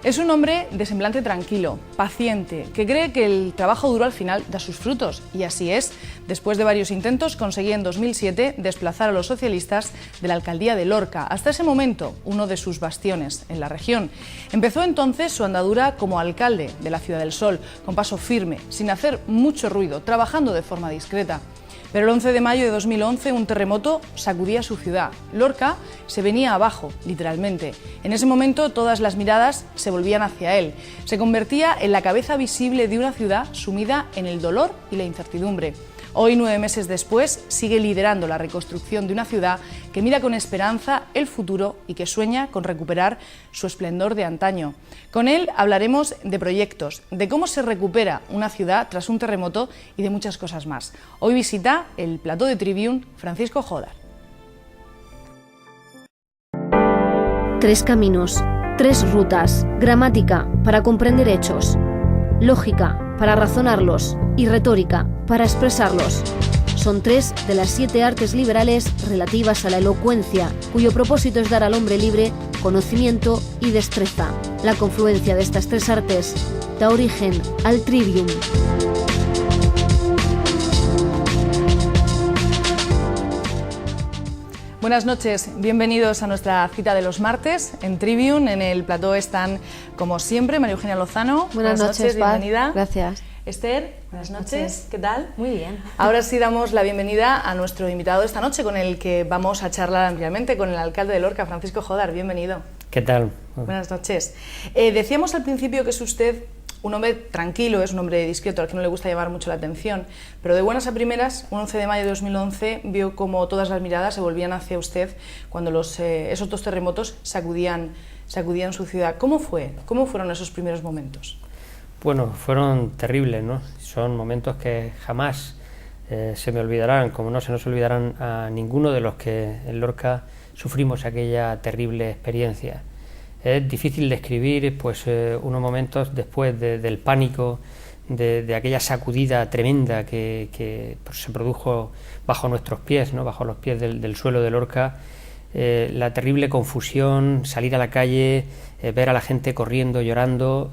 Es un hombre de semblante tranquilo, paciente, que cree que el trabajo duro al final da sus frutos, y así es. Después de varios intentos, conseguía en 2007 desplazar a los socialistas de la alcaldía de Lorca, hasta ese momento uno de sus bastiones en la región. Empezó entonces su andadura como alcalde de la Ciudad del Sol, con paso firme, sin hacer mucho ruido, trabajando de forma discreta. Pero el 11 de mayo de 2011 un terremoto sacudía su ciudad. Lorca se venía abajo, literalmente. En ese momento todas las miradas se volvían hacia él. Se convertía en la cabeza visible de una ciudad sumida en el dolor y la incertidumbre. Hoy, 9 meses después, sigue liderando la reconstrucción de una ciudad que mira con esperanza el futuro y que sueña con recuperar su esplendor de antaño. Con él hablaremos de proyectos, de cómo se recupera una ciudad tras un terremoto y de muchas cosas más. Hoy visita el plató de Tribune Francisco Jodar. 3 caminos, 3 rutas, gramática para comprender hechos, lógica para razonarlos y retórica para expresarlos. Son 3 de las 7 artes liberales relativas a la elocuencia, cuyo propósito es dar al hombre libre conocimiento y destreza. La confluencia de estas 3 artes da origen al Trivium. Buenas noches, bienvenidos a nuestra cita de los martes en Tribune. En el plató están, como siempre, María Eugenia Lozano. Buenas noches, bienvenida. Gracias. Esther, buenas noches, ¿qué tal? Muy bien. Ahora sí damos la bienvenida a nuestro invitado de esta noche, con el que vamos a charlar ampliamente, con el alcalde de Lorca, Francisco Jodar. Bienvenido. ¿Qué tal? Buenas noches. Decíamos al principio que es usted un hombre tranquilo, es un hombre discreto, al que no le gusta llamar mucho la atención, pero de buenas a primeras, un 11 de mayo de 2011, vio como todas las miradas se volvían hacia usted cuando esos 2 terremotos sacudían su ciudad. ¿Cómo fue? ¿Cómo fueron esos primeros momentos? Bueno, fueron terribles, ¿no? Son momentos que jamás se me olvidarán, como no se nos olvidarán a ninguno de los que en Lorca sufrimos aquella terrible experiencia. Es difícil describir pues, unos momentos después del pánico, de aquella sacudida tremenda que pues, se produjo bajo nuestros pies, ¿no? Bajo los pies del suelo de Lorca. La terrible confusión, salir a la calle, ver a la gente corriendo, llorando,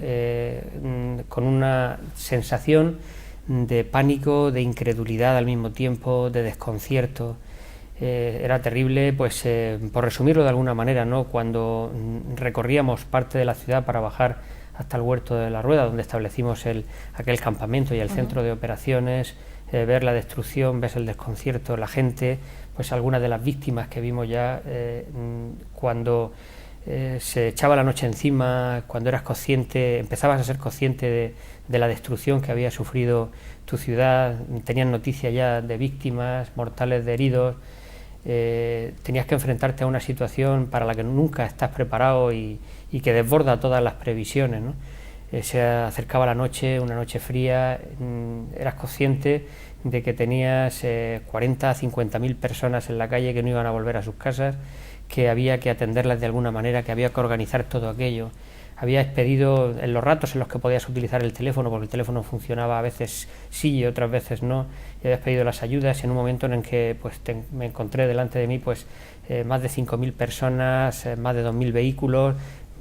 con una sensación de pánico, de incredulidad al mismo tiempo, de desconcierto. Era terrible, pues por resumirlo de alguna manera, ¿no? Cuando recorríamos parte de la ciudad para bajar hasta el Huerto de la Rueda, donde establecimos aquel campamento y el centro de operaciones, ver la destrucción, ves el desconcierto, la gente, pues algunas de las víctimas que vimos ya cuando se echaba la noche encima, cuando eras consciente, empezabas a ser consciente de la destrucción que había sufrido tu ciudad, tenías noticia ya de víctimas mortales, de heridos, tenías que enfrentarte a una situación para la que nunca estás preparado y que desborda todas las previsiones, ¿no? Se acercaba la noche, una noche fría, eras consciente de que tenías 40 a 50.000 personas en la calle que no iban a volver a sus casas, que había que atenderlas de alguna manera, que había que organizar todo aquello. Habías pedido, en los ratos en los que podías utilizar el teléfono, porque el teléfono funcionaba a veces sí y otras veces no, y habías pedido las ayudas en un momento en el que pues, me encontré delante de mí pues, más de 5.000 personas, más de 2.000 vehículos,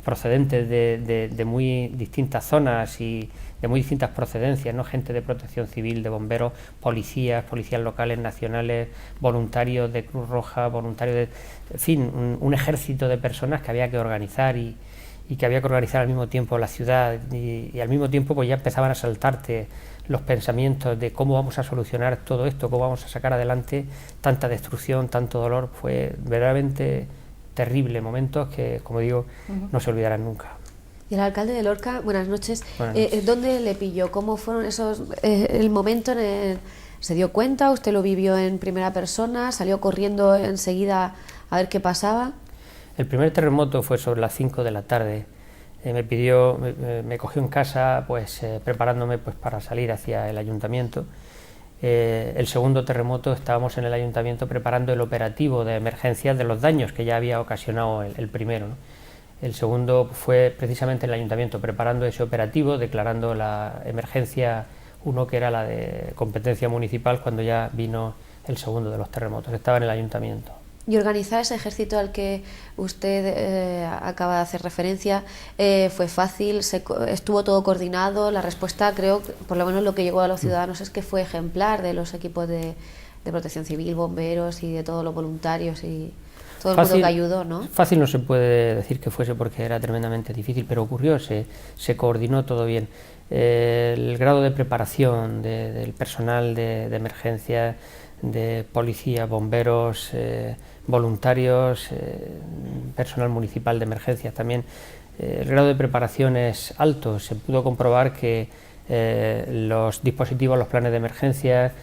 procedentes de muy distintas zonas y de muy distintas procedencias, ¿no? Gente de protección civil, de bomberos, policías locales, nacionales, voluntarios de Cruz Roja, voluntarios en fin, un ejército de personas que había que organizar y que había que organizar al mismo tiempo la ciudad y al mismo tiempo pues ya empezaban a saltarte los pensamientos de cómo vamos a solucionar todo esto, cómo vamos a sacar adelante tanta destrucción, tanto dolor. Fue verdaderamente terrible, momentos que, como digo, no se olvidarán nunca. Y el alcalde de Lorca, buenas noches. Buenas noches. ¿Dónde le pilló? ¿Cómo fueron esos el momento en el se dio cuenta? ¿Usted lo vivió en primera persona? ¿Salió corriendo enseguida a ver qué pasaba? El primer terremoto fue sobre las 5 de la tarde. Me cogió en casa pues preparándome pues para salir hacia el ayuntamiento. El segundo terremoto estábamos en el ayuntamiento preparando el operativo de emergencias de los daños que ya había ocasionado el primero, ¿no? El segundo fue precisamente en el ayuntamiento preparando ese operativo, declarando la emergencia 1, que era la de competencia municipal, cuando ya vino el segundo de los terremotos. Estaba en el ayuntamiento. Y organizar ese ejército al que usted acaba de hacer referencia, ¿fue fácil? ¿Estuvo todo coordinado? La respuesta, creo, por lo menos lo que llegó a los ciudadanos, es que fue ejemplar de los equipos de protección civil, bomberos y de todos los voluntarios y todo el mundo que ayudó, ¿no? Fácil no se puede decir que fuese porque era tremendamente difícil, pero ocurrió, se coordinó todo bien. El grado de preparación del personal de emergencia, de policía, bomberos, voluntarios, personal municipal de emergencias también, el grado de preparación es alto. Se pudo comprobar que los dispositivos, los planes de emergencia,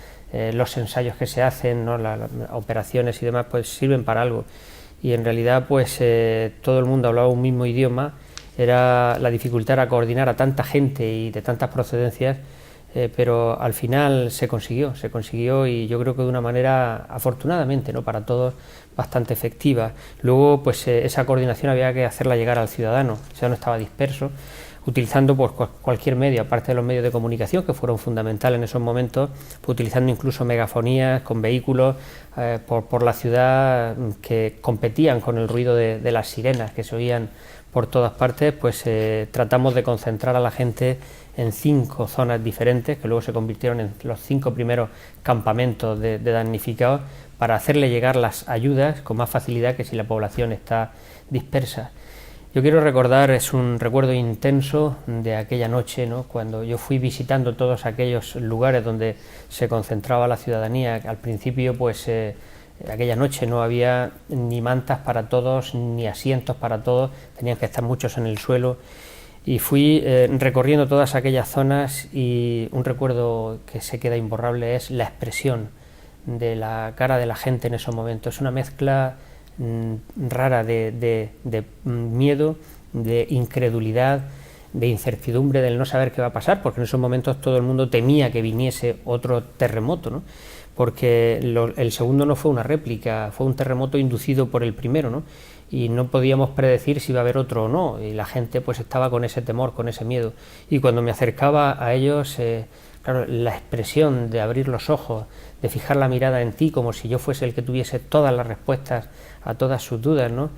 los ensayos que se hacen, ¿no? las operaciones y demás, pues sirven para algo. Y en realidad pues todo el mundo hablaba un mismo idioma. La dificultad era coordinar a tanta gente y de tantas procedencias, pero al final se consiguió y yo creo que de una manera, afortunadamente, ¿no? Para todos, bastante efectiva. Luego pues esa coordinación había que hacerla llegar al ciudadano. El ciudadano estaba disperso, utilizando pues cualquier medio, aparte de los medios de comunicación que fueron fundamentales en esos momentos, pues, utilizando incluso megafonías con vehículos por la ciudad que competían con el ruido de las sirenas que se oían por todas partes. Pues tratamos de concentrar a la gente en 5 zonas diferentes, que luego se convirtieron en los 5 primeros campamentos de damnificados, para hacerle llegar las ayudas con más facilidad que si la población está dispersa. Yo quiero recordar, es un recuerdo intenso de aquella noche, ¿no? Cuando yo fui visitando todos aquellos lugares donde se concentraba la ciudadanía. Al principio, pues aquella noche no había ni mantas para todos, ni asientos para todos, tenían que estar muchos en el suelo. Y fui recorriendo todas aquellas zonas, y un recuerdo que se queda imborrable es la expresión de la cara de la gente en esos momentos. Es una mezcla rara de miedo, de incredulidad, de incertidumbre, del no saber qué va a pasar, porque en esos momentos todo el mundo temía que viniese otro terremoto, ¿no? Porque el segundo no fue una réplica, fue un terremoto inducido por el primero, ¿no? Y no podíamos predecir si iba a haber otro o no, y la gente pues estaba con ese temor, con ese miedo. Y cuando me acercaba a ellos, claro, la expresión de abrir los ojos, de fijar la mirada en ti como si yo fuese el que tuviese todas las respuestas a todas sus dudas, ¿no?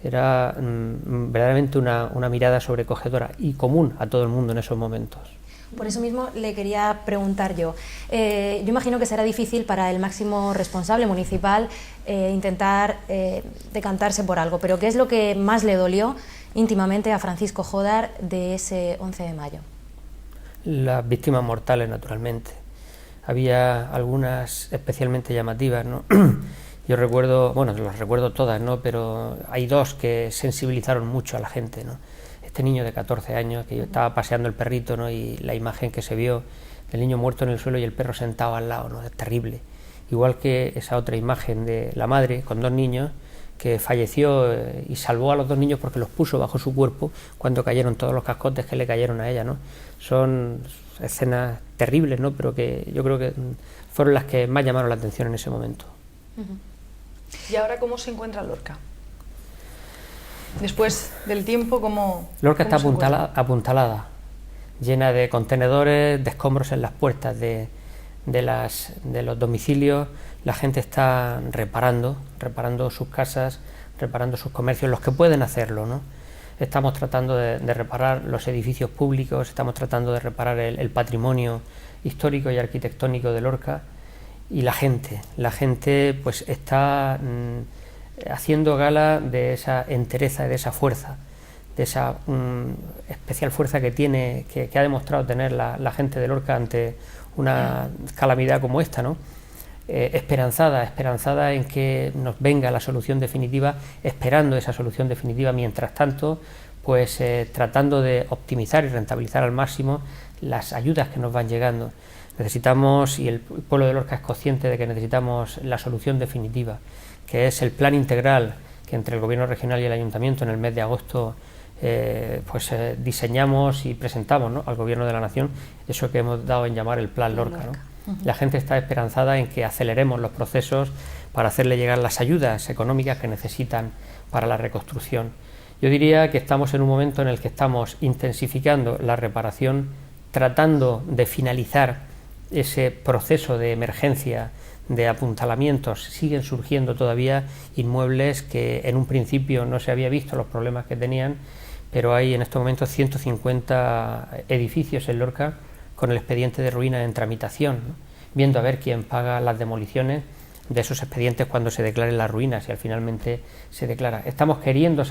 Era verdaderamente una mirada sobrecogedora y común a todo el mundo en esos momentos. Por eso mismo le quería preguntar yo. Yo imagino que será difícil para el máximo responsable municipal intentar decantarse por algo, pero ¿qué es lo que más le dolió íntimamente a Francisco Jódar de ese 11 de mayo? Las víctimas mortales, naturalmente. Había algunas especialmente llamativas, ¿no? Yo recuerdo, bueno, las recuerdo todas, ¿no? Pero hay 2 que sensibilizaron mucho a la gente, ¿no? Este niño de 14 años, que yo estaba paseando el perrito, ¿no? Y la imagen que se vio del niño muerto en el suelo y el perro sentado al lado, ¿no? Es terrible. Igual que esa otra imagen de la madre con 2 niños que falleció y salvó a los 2 niños porque los puso bajo su cuerpo cuando cayeron todos los cascotes que le cayeron a ella, ¿no? Son escenas terribles, ¿no? Pero que yo creo que fueron las que más llamaron la atención en ese momento. ¿Y ahora cómo se encuentra Lorca? Después del tiempo, ¿cómo Lorca está se apuntalada, llena de contenedores, de escombros en las puertas de los domicilios. La gente está reparando sus casas, reparando sus comercios, los que pueden hacerlo, ¿no? Estamos tratando de reparar los edificios públicos, estamos tratando de reparar el patrimonio histórico y arquitectónico de Lorca, y la gente pues está haciendo gala de esa entereza, de esa fuerza, de esa especial fuerza que ha demostrado tener la gente de Lorca ante una calamidad como esta, ¿no? Esperanzada en que nos venga la solución definitiva, esperando esa solución definitiva, mientras tanto pues tratando de optimizar y rentabilizar al máximo las ayudas que nos van llegando. Necesitamos, y el pueblo de Lorca es consciente de que necesitamos la solución definitiva, que es el plan integral que entre el Gobierno regional y el Ayuntamiento en el mes de agosto diseñamos y presentamos, ¿no?, al Gobierno de la Nación, eso que hemos dado en llamar el Plan Lorca, ¿no? La gente está esperanzada en que aceleremos los procesos para hacerle llegar las ayudas económicas que necesitan para la reconstrucción. Yo diría que estamos en un momento en el que estamos intensificando la reparación, tratando de finalizar ese proceso de emergencia de apuntalamientos. Siguen surgiendo todavía inmuebles que en un principio no se había visto los problemas que tenían, pero hay en estos momentos 150 edificios en Lorca con el expediente de ruina en tramitación, ¿no? Viendo a ver quién paga las demoliciones de esos expedientes cuando se declaren las ruinas, y al finalmente se declara. Estamos queriendo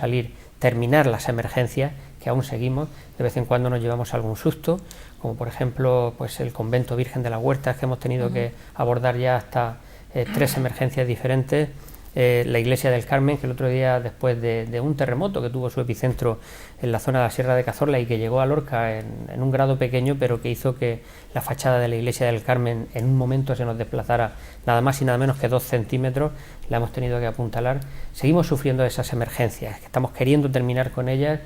terminar las emergencias, que aún seguimos. De vez en cuando nos llevamos algún susto, como por ejemplo pues el convento Virgen de las Huertas, que hemos tenido que abordar ya hasta 3 emergencias diferentes. La iglesia del Carmen, que el otro día, después de un terremoto que tuvo su epicentro en la zona de la Sierra de Cazorla y que llegó a Lorca en un grado pequeño, pero que hizo que la fachada de la iglesia del Carmen en un momento se nos desplazara nada más y nada menos que 2 centímetros, la hemos tenido que apuntalar. Seguimos sufriendo esas emergencias, que estamos queriendo terminar con ellas,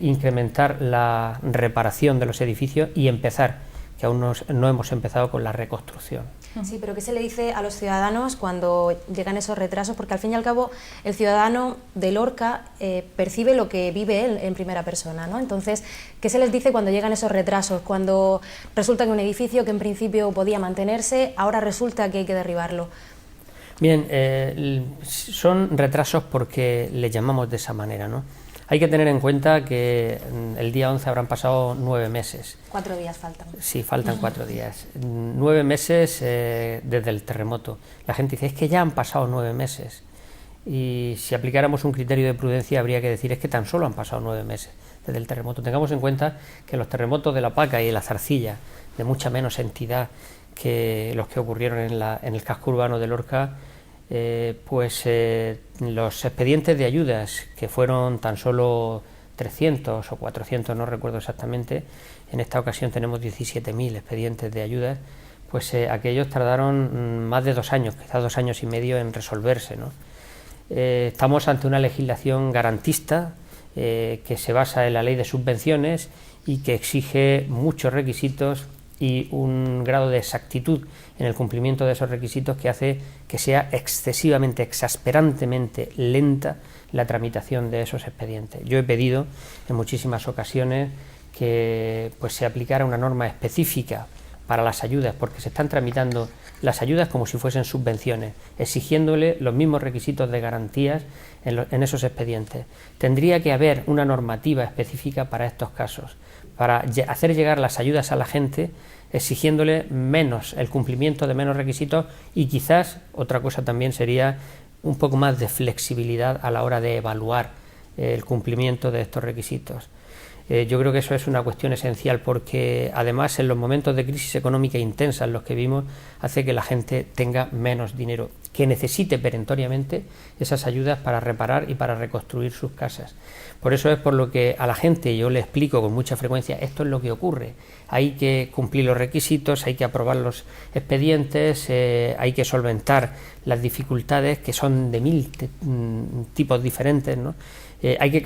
incrementar la reparación de los edificios y empezar, que aún no hemos empezado con la reconstrucción. Sí, pero ¿qué se le dice a los ciudadanos cuando llegan esos retrasos? Porque al fin y al cabo el ciudadano de Lorca percibe lo que vive él en primera persona, ¿no? Entonces, ¿qué se les dice cuando llegan esos retrasos? Cuando resulta que un edificio que en principio podía mantenerse, ahora resulta que hay que derribarlo. Bien, son retrasos porque le llamamos de esa manera, ¿no? Hay que tener en cuenta que el día 11 habrán pasado 9 meses. 4 días faltan. Sí, faltan 4 días. 9 meses desde el terremoto. La gente dice, es que ya han pasado 9 meses. Y si aplicáramos un criterio de prudencia, habría que decir, es que tan solo han pasado 9 meses desde el terremoto. Tengamos en cuenta que los terremotos de La Paca y de la Zarcilla, de mucha menos entidad que los que ocurrieron en el casco urbano de Lorca, los expedientes de ayudas, que fueron tan solo 300 o 400, no recuerdo exactamente, en esta ocasión tenemos 17.000 expedientes de ayudas, pues aquellos tardaron más de 2 años, quizás 2 años y medio en resolverse, ¿no? Estamos ante una legislación garantista que se basa en la ley de subvenciones y que exige muchos requisitos y un grado de exactitud en el cumplimiento de esos requisitos que hace que sea excesivamente, exasperantemente lenta la tramitación de esos expedientes. Yo he pedido en muchísimas ocasiones que pues, se aplicara una norma específica para las ayudas, porque se están tramitando las ayudas como si fuesen subvenciones, exigiéndole los mismos requisitos de garantías en esos expedientes. Tendría que haber una normativa específica para estos casos, para hacer llegar las ayudas a la gente, exigiéndole menos, el cumplimiento de menos requisitos, y quizás otra cosa también sería un poco más de flexibilidad a la hora de evaluar el cumplimiento de estos requisitos. Yo creo que eso es una cuestión esencial, porque además en los momentos de crisis económica intensa en los que vivimos hace que la gente tenga menos dinero, que necesite perentoriamente esas ayudas para reparar y para reconstruir sus casas. Por eso es por lo que a la gente yo le explico con mucha frecuencia, esto es lo que ocurre, hay que cumplir los requisitos, hay que aprobar los expedientes, hay que solventar las dificultades que son de 1000 tipos diferentes, ¿no? Habría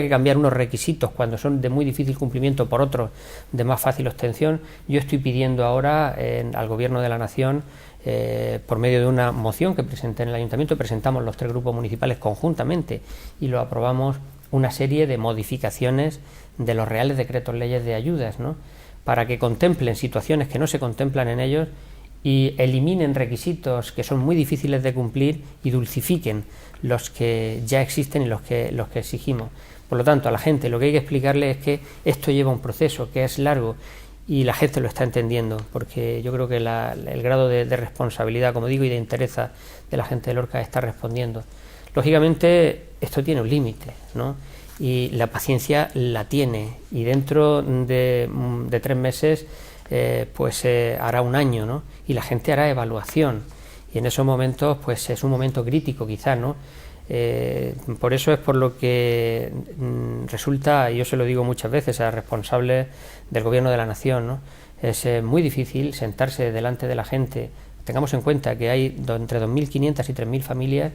que cambiar unos requisitos cuando son de muy difícil cumplimiento por otros de más fácil obtención. Yo estoy pidiendo ahora al Gobierno de la Nación, por medio de una moción que presenté en el Ayuntamiento, presentamos los 3 grupos municipales conjuntamente y lo aprobamos, una serie de modificaciones de los reales decretos leyes de ayudas, ¿no? Para que contemplen situaciones que no se contemplan en ellos y eliminen requisitos que son muy difíciles de cumplir y dulcifiquen los que ya existen y los que exigimos. Por lo tanto, a la gente lo que hay que explicarle es que esto lleva un proceso, que es largo, y la gente lo está entendiendo, porque yo creo que el grado de responsabilidad, como digo, y de entereza de la gente de Lorca está respondiendo. Lógicamente, esto tiene un límite, ¿no? Y la paciencia la tiene, y dentro de 3 meses hará 1 año, ¿no? Y la gente hará evaluación, y en esos momentos pues es un momento crítico quizás, ¿no? Por eso es por lo que resulta, y yo se lo digo muchas veces a responsables del Gobierno de la Nación, ¿no? Es muy difícil sentarse delante de la gente. Tengamos en cuenta que hay entre 2.500 y 3.000 familias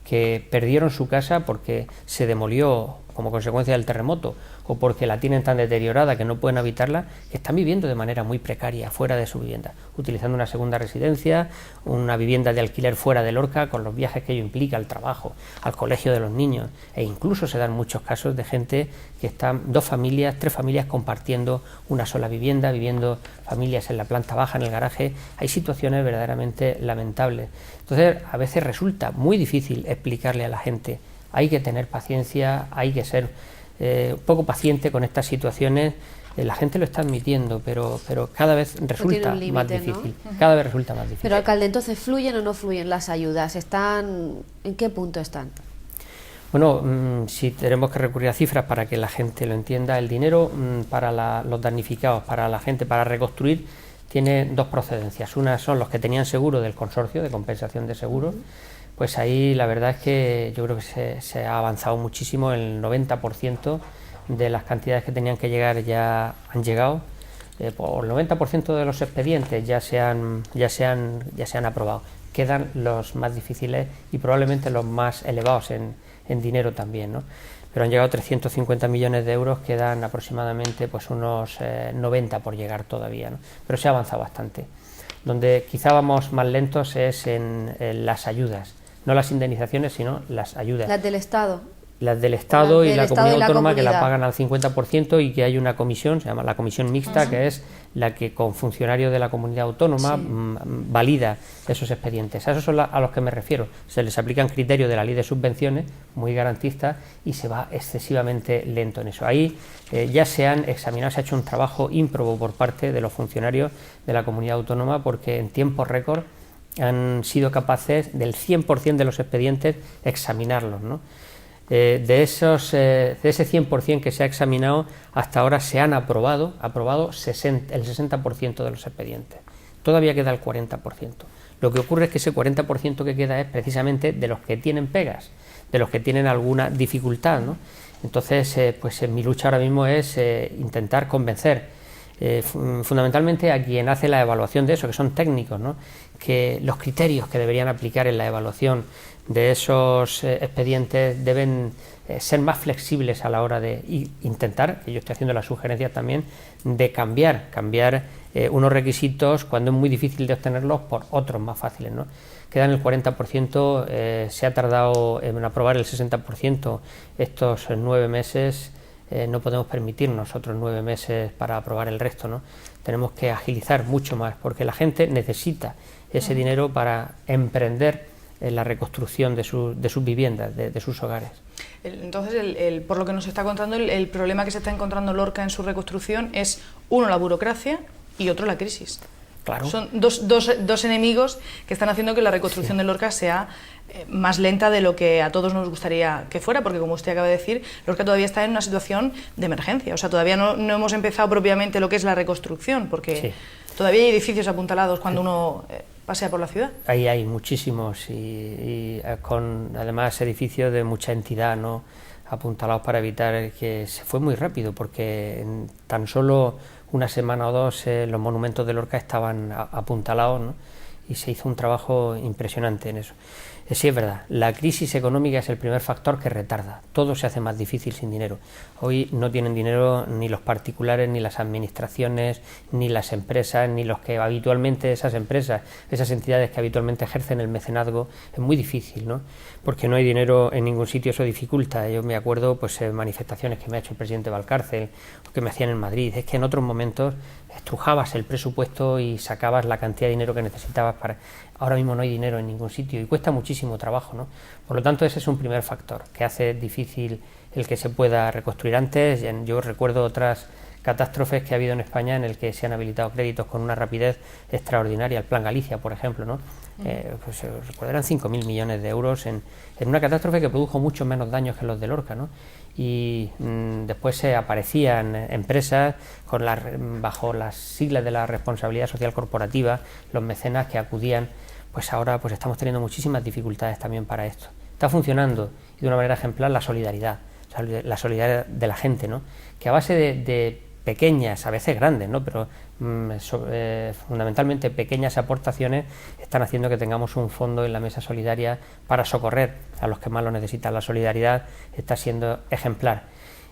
que perdieron su casa porque se demolió como consecuencia del terremoto o porque la tienen tan deteriorada que no pueden habitarla, que están viviendo de manera muy precaria fuera de su vivienda, utilizando una segunda residencia, una vivienda de alquiler fuera de Lorca, con los viajes que ello implica, al trabajo, al colegio de los niños, e incluso se dan muchos casos de gente que están 2 familias, 3 familias compartiendo una sola vivienda, viviendo familias en la planta baja, en el garaje. Hay situaciones verdaderamente lamentables. Entonces, a veces resulta muy difícil explicarle a la gente. Hay que tener paciencia, hay que ser un poco paciente con estas situaciones. La gente lo está admitiendo, pero cada vez resulta más difícil. ¿No? Cada vez resulta más difícil. Pero, alcalde, entonces, ¿fluyen o no fluyen las ayudas? ¿En qué punto están? Bueno, si tenemos que recurrir a cifras para que la gente lo entienda, el dinero para los damnificados, para la gente, para reconstruir, tiene 2 procedencias. Una son los que tenían seguro del consorcio de compensación de seguros. Pues ahí la verdad es que yo creo que se ha avanzado muchísimo. El 90% de las cantidades que tenían que llegar ya han llegado. Por el 90% de los expedientes ya se han aprobado. Quedan los más difíciles y probablemente los más elevados en dinero también, ¿no? Pero han llegado 350 millones de euros, quedan aproximadamente pues unos 90 por llegar todavía, ¿no? Pero se ha avanzado bastante. Donde quizá vamos más lentos es en las ayudas. No las indemnizaciones, sino las ayudas. Las del Estado. Las del Estado y la comunidad autónoma, que la pagan al 50%, y que hay una comisión, se llama la comisión mixta, que es la que con funcionarios de la comunidad autónoma valida esos expedientes. A esos son a los que me refiero. Se les aplican criterios de la ley de subvenciones, muy garantistas, y se va excesivamente lento en eso. Ahí ya se han examinado, se ha hecho un trabajo ímprobo por parte de los funcionarios de la comunidad autónoma, porque en tiempo récord han sido capaces del 100% de los expedientes examinarlos, ¿no? De ese 100% que se ha examinado, hasta ahora se han aprobado el 60% de los expedientes. Todavía queda el 40%. Lo que ocurre es que ese 40% que queda es precisamente de los que tienen pegas, de los que tienen alguna dificultad, ¿no? Entonces, pues mi lucha ahora mismo es intentar convencer fundamentalmente a quien hace la evaluación de eso, que son técnicos, ¿no? Que los criterios que deberían aplicar en la evaluación de esos expedientes deben ser más flexibles a la hora de intentar, que yo estoy haciendo las sugerencias también, de cambiar unos requisitos cuando es muy difícil de obtenerlos por otros más fáciles, ¿no? Quedan el 40%, se ha tardado en aprobar el 60% estos 9 meses. No podemos permitirnos otros 9 meses para aprobar el resto, ¿no? Tenemos que agilizar mucho más, porque la gente necesita ese dinero para emprender la reconstrucción de sus viviendas, de sus hogares. Entonces, por lo que nos está contando, el problema que se está encontrando Lorca en su reconstrucción es, uno, la burocracia, y otro, la crisis. Claro. Son dos enemigos que están haciendo que la reconstrucción de Lorca sea más lenta de lo que a todos nos gustaría que fuera, porque, como usted acaba de decir, Lorca todavía está en una situación de emergencia. O sea, todavía no hemos empezado propiamente lo que es la reconstrucción, porque todavía hay edificios apuntalados cuando uno pasea por la ciudad. Ahí hay muchísimos, y con además edificios de mucha entidad, ¿no?, apuntalados, para evitar que se fue muy rápido, porque en tan solo una semana o dos los monumentos de Lorca estaban apuntalados, ¿no?, y se hizo un trabajo impresionante en eso. Sí, es verdad, la crisis económica es el primer factor que retarda. Todo se hace más difícil sin dinero. Hoy no tienen dinero ni los particulares, ni las administraciones, ni las empresas, ni los que habitualmente esas empresas, esas entidades que habitualmente ejercen el mecenazgo. Es muy difícil, ¿no?, porque no hay dinero en ningún sitio, eso dificulta. Yo me acuerdo pues manifestaciones que me ha hecho el presidente Valcárcel, o que me hacían en Madrid. Es que en otros momentos estrujabas el presupuesto y sacabas la cantidad de dinero que necesitabas para... Ahora mismo no hay dinero en ningún sitio y cuesta muchísimo trabajo, ¿no? Por lo tanto, ese es un primer factor que hace difícil el que se pueda reconstruir. Antes, yo recuerdo otras catástrofes que ha habido en España en el que se han habilitado créditos con una rapidez extraordinaria. El Plan Galicia, por ejemplo, ¿no? Pues recuerdo, eran 5.000 millones de euros en una catástrofe que produjo mucho menos daños que los de Lorca, ¿no? Y después se aparecían empresas bajo las siglas de la responsabilidad social corporativa, los mecenas que acudían. Pues ahora pues estamos teniendo muchísimas dificultades también para esto. Está funcionando, y de una manera ejemplar, la solidaridad de la gente, ¿no?, que a base de pequeñas, a veces grandes, ¿no? Pero fundamentalmente pequeñas aportaciones están haciendo que tengamos un fondo en la mesa solidaria para socorrer a los que más lo necesitan. La solidaridad está siendo ejemplar.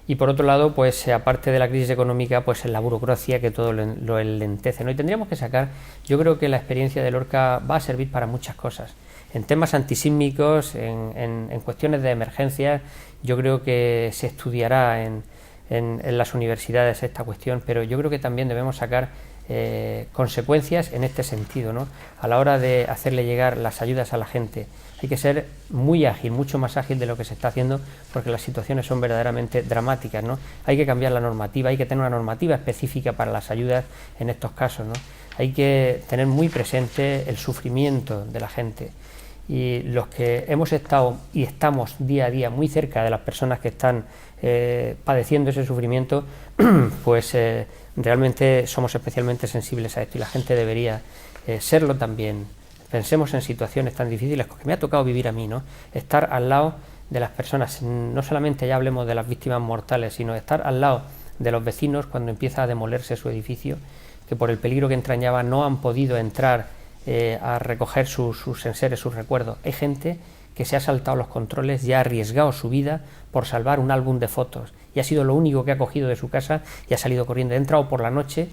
Y por otro lado, pues aparte de la crisis económica, pues en la burocracia que todo lo enlentece, ¿no? Y tendríamos que sacar, yo creo que la experiencia de Lorca va a servir para muchas cosas. En temas antisísmicos, en cuestiones de emergencias, yo creo que se estudiará en las universidades esta cuestión, pero yo creo que también debemos sacar consecuencias en este sentido, ¿no? A la hora de hacerle llegar las ayudas a la gente. Hay que ser muy ágil, mucho más ágil de lo que se está haciendo, porque las situaciones son verdaderamente dramáticas, ¿no? Hay que cambiar la normativa, hay que tener una normativa específica para las ayudas en estos casos, ¿no? Hay que tener muy presente el sufrimiento de la gente. Y los que hemos estado y estamos día a día muy cerca de las personas que están padeciendo ese sufrimiento, pues realmente somos especialmente sensibles a esto, y la gente debería serlo también. Pensemos en situaciones tan difíciles que me ha tocado vivir a mí, ¿no? Estar al lado de las personas, no solamente ya hablemos de las víctimas mortales, sino estar al lado de los vecinos cuando empieza a demolerse su edificio, que por el peligro que entrañaba no han podido entrar a recoger sus enseres, sus recuerdos. Hay gente que se ha saltado los controles y ha arriesgado su vida por salvar un álbum de fotos, y ha sido lo único que ha cogido de su casa y ha salido corriendo. Ha entrado por la noche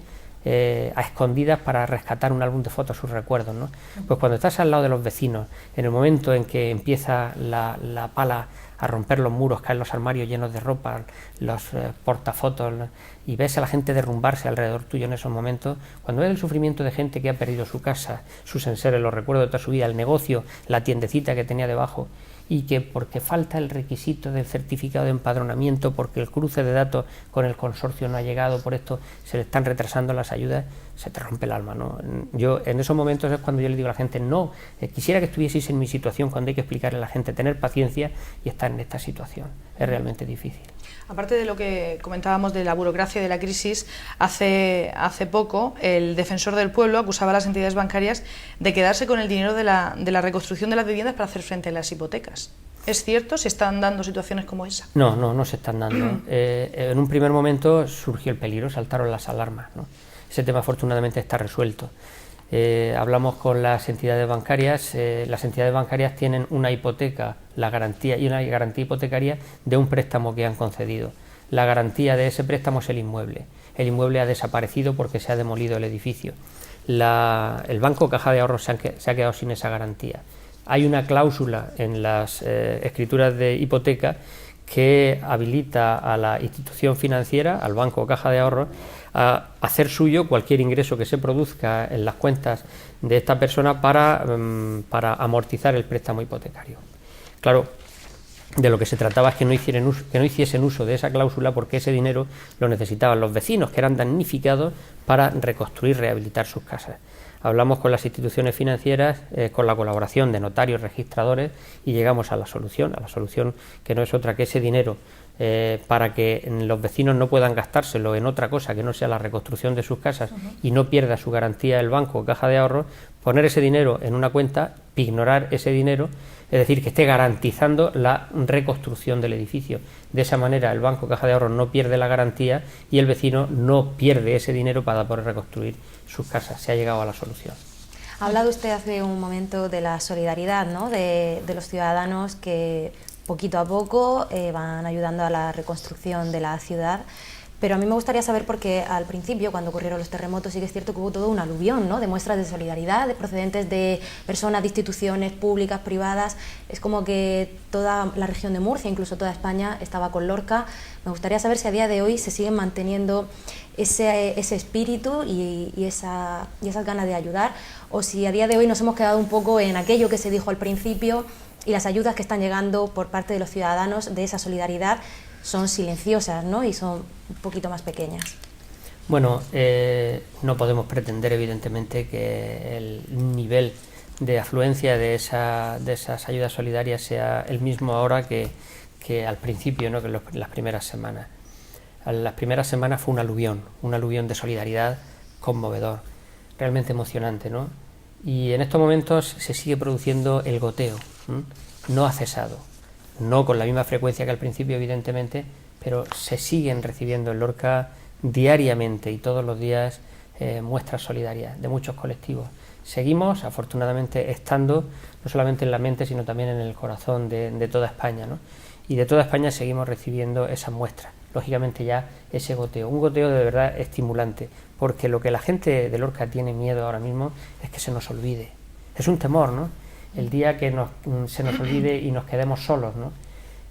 a escondidas para rescatar un álbum de fotos, sus recuerdos, ¿no? Pues cuando estás al lado de los vecinos, en el momento en que empieza la pala a romper los muros, caen los armarios llenos de ropa, los portafotos, ¿no? Y ves a la gente derrumbarse alrededor tuyo en esos momentos, cuando ves el sufrimiento de gente que ha perdido su casa, sus enseres, los recuerdos de toda su vida, el negocio, la tiendecita que tenía debajo, y que porque falta el requisito del certificado de empadronamiento, porque el cruce de datos con el consorcio no ha llegado, por esto se le están retrasando las ayudas, se te rompe el alma, ¿no? Yo en esos momentos es cuando yo le digo a la gente, no, quisiera que estuvieseis en mi situación, cuando hay que explicarle a la gente, tener paciencia y estar en esta situación, es realmente difícil. Aparte de lo que comentábamos de la burocracia y de la crisis, hace poco el defensor del pueblo acusaba a las entidades bancarias de quedarse con el dinero de la reconstrucción de las viviendas para hacer frente a las hipotecas. ¿Es cierto? ¿Se están dando situaciones como esa? No se están dando. En un primer momento surgió el peligro, saltaron las alarmas, ¿no? Ese tema afortunadamente está resuelto. Hablamos con las entidades bancarias. Las entidades bancarias tienen una hipoteca, la garantía y una garantía hipotecaria de un préstamo que han concedido. La garantía de ese préstamo es el inmueble. El inmueble ha desaparecido porque se ha demolido el edificio. El Banco Caja de Ahorros se ha quedado sin esa garantía. Hay una cláusula en las escrituras de hipoteca que habilita a la institución financiera, al Banco Caja de Ahorros, a hacer suyo cualquier ingreso que se produzca en las cuentas de esta persona para amortizar el préstamo hipotecario. Claro, de lo que se trataba es que no hiciesen uso de esa cláusula, porque ese dinero lo necesitaban los vecinos, que eran damnificados, para reconstruir, rehabilitar sus casas. Hablamos con las instituciones financieras, con la colaboración de notarios, registradores, y llegamos a la solución que no es otra que ese dinero, para que los vecinos no puedan gastárselo en otra cosa que no sea la reconstrucción de sus casas y no pierda su garantía el banco o Caja de Ahorros, poner ese dinero en una cuenta, pignorar ese dinero, es decir, que esté garantizando la reconstrucción del edificio. De esa manera el banco Caja de Ahorros no pierde la garantía y el vecino no pierde ese dinero para poder reconstruir sus casas. Se ha llegado a la solución. Ha hablado usted hace un momento de la solidaridad, ¿no? de los ciudadanos que poquito a poco van ayudando a la reconstrucción de la ciudad. Pero a mí me gustaría saber, porque al principio, cuando ocurrieron los terremotos, sí que es cierto que hubo todo un aluvión, ¿no?, de muestras de solidaridad, de procedentes de personas, de instituciones públicas, privadas. Es como que toda la región de Murcia, incluso toda España, estaba con Lorca. Me gustaría saber si a día de hoy se siguen manteniendo ese espíritu y esas ganas de ayudar, o si a día de hoy nos hemos quedado un poco en aquello que se dijo al principio, y las ayudas que están llegando por parte de los ciudadanos de esa solidaridad son silenciosas, ¿no?, y son un poquito más pequeñas. Bueno, no podemos pretender evidentemente que el nivel de afluencia de esas ayudas solidarias sea el mismo ahora que al principio, ¿no?, que en las primeras semanas. Las primeras semanas fue un aluvión de solidaridad conmovedor, realmente emocionante, ¿no? Y en estos momentos se sigue produciendo el goteo, no ha cesado. No con la misma frecuencia que al principio, evidentemente, pero se siguen recibiendo en Lorca diariamente y todos los días muestras solidarias de muchos colectivos. Seguimos, afortunadamente, estando no solamente en la mente, sino también en el corazón de toda España, ¿no? Y de toda España seguimos recibiendo esas muestras. Lógicamente ya ese goteo, un goteo de verdad estimulante, porque lo que la gente de Lorca tiene miedo ahora mismo es que se nos olvide. Es un temor, ¿no? El día que se nos olvide y nos quedemos solos, ¿no?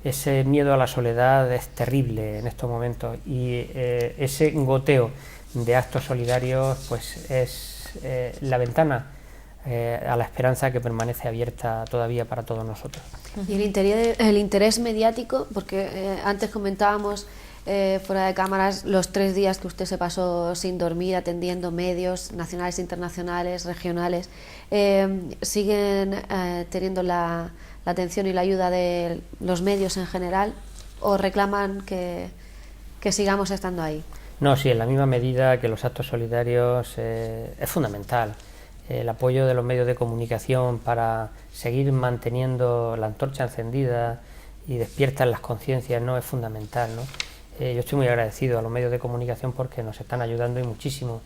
Ese miedo a la soledad es terrible en estos momentos, y ese goteo de actos solidarios pues es la ventana a la esperanza que permanece abierta todavía para todos nosotros. Y el interés mediático, porque antes comentábamos fuera de cámaras los 3 días que usted se pasó sin dormir atendiendo medios nacionales, internacionales, regionales, ¿siguen teniendo la atención y la ayuda de los medios en general, o reclaman que sigamos estando ahí? No, sí, en la misma medida que los actos solidarios es fundamental. El apoyo de los medios de comunicación para seguir manteniendo la antorcha encendida y despierta en las conciencias, ¿no?, es fundamental, ¿no? Yo estoy muy agradecido a los medios de comunicación porque nos están ayudando y muchísimo.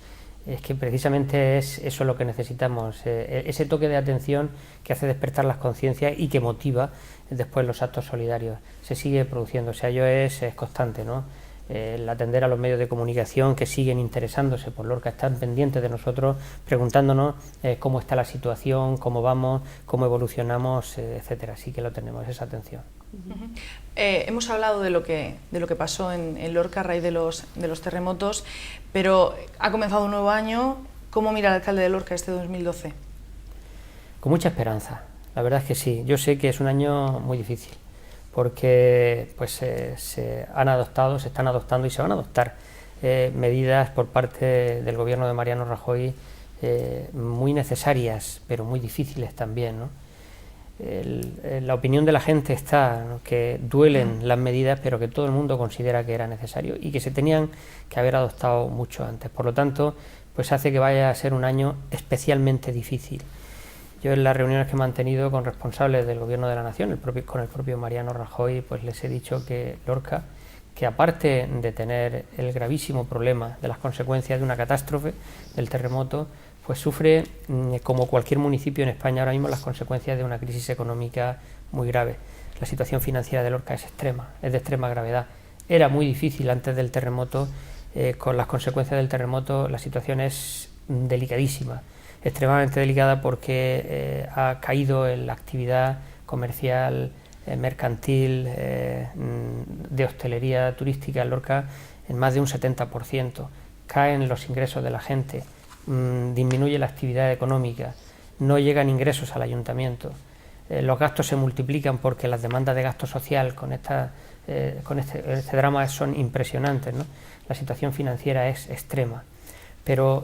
Es que precisamente es eso lo que necesitamos, ese toque de atención que hace despertar las conciencias y que motiva después los actos solidarios. Se sigue produciendo, o sea, ello es constante, ¿no? El atender a los medios de comunicación que siguen interesándose por Lorca, están pendientes de nosotros, preguntándonos cómo está la situación, cómo vamos, cómo evolucionamos, etcétera. Así que lo tenemos, esa atención. Hemos hablado de lo que pasó en Lorca a raíz de los terremotos, pero ha comenzado un nuevo año. ¿Cómo mira el alcalde de Lorca este 2012? Con mucha esperanza, la verdad es que sí. Yo sé que es un año muy difícil, porque pues se están adoptando y se van a adoptar medidas por parte del gobierno de Mariano Rajoy muy necesarias, pero muy difíciles también, ¿no? La opinión de la gente está, ¿no?, que duelen las medidas, pero que todo el mundo considera que era necesario y que se tenían que haber adoptado mucho antes. Por lo tanto, pues hace que vaya a ser un año especialmente difícil. Yo en las reuniones que he mantenido con responsables del Gobierno de la Nación, con el propio Mariano Rajoy, pues les he dicho que Lorca, que aparte de tener el gravísimo problema de las consecuencias de una catástrofe, del terremoto, pues sufre, como cualquier municipio en España ahora mismo, las consecuencias de una crisis económica muy grave. La situación financiera de Lorca es extrema, es de extrema gravedad. Era muy difícil antes del terremoto, con las consecuencias del terremoto la situación es delicadísima. Extremadamente delicada porque ha caído en la actividad comercial, mercantil, de hostelería turística en Lorca en más de un 70%. Caen los ingresos de la gente, disminuye la actividad económica, no llegan ingresos al ayuntamiento, los gastos se multiplican porque las demandas de gasto social con este drama son impresionantes, ¿no? La situación financiera es extrema. Pero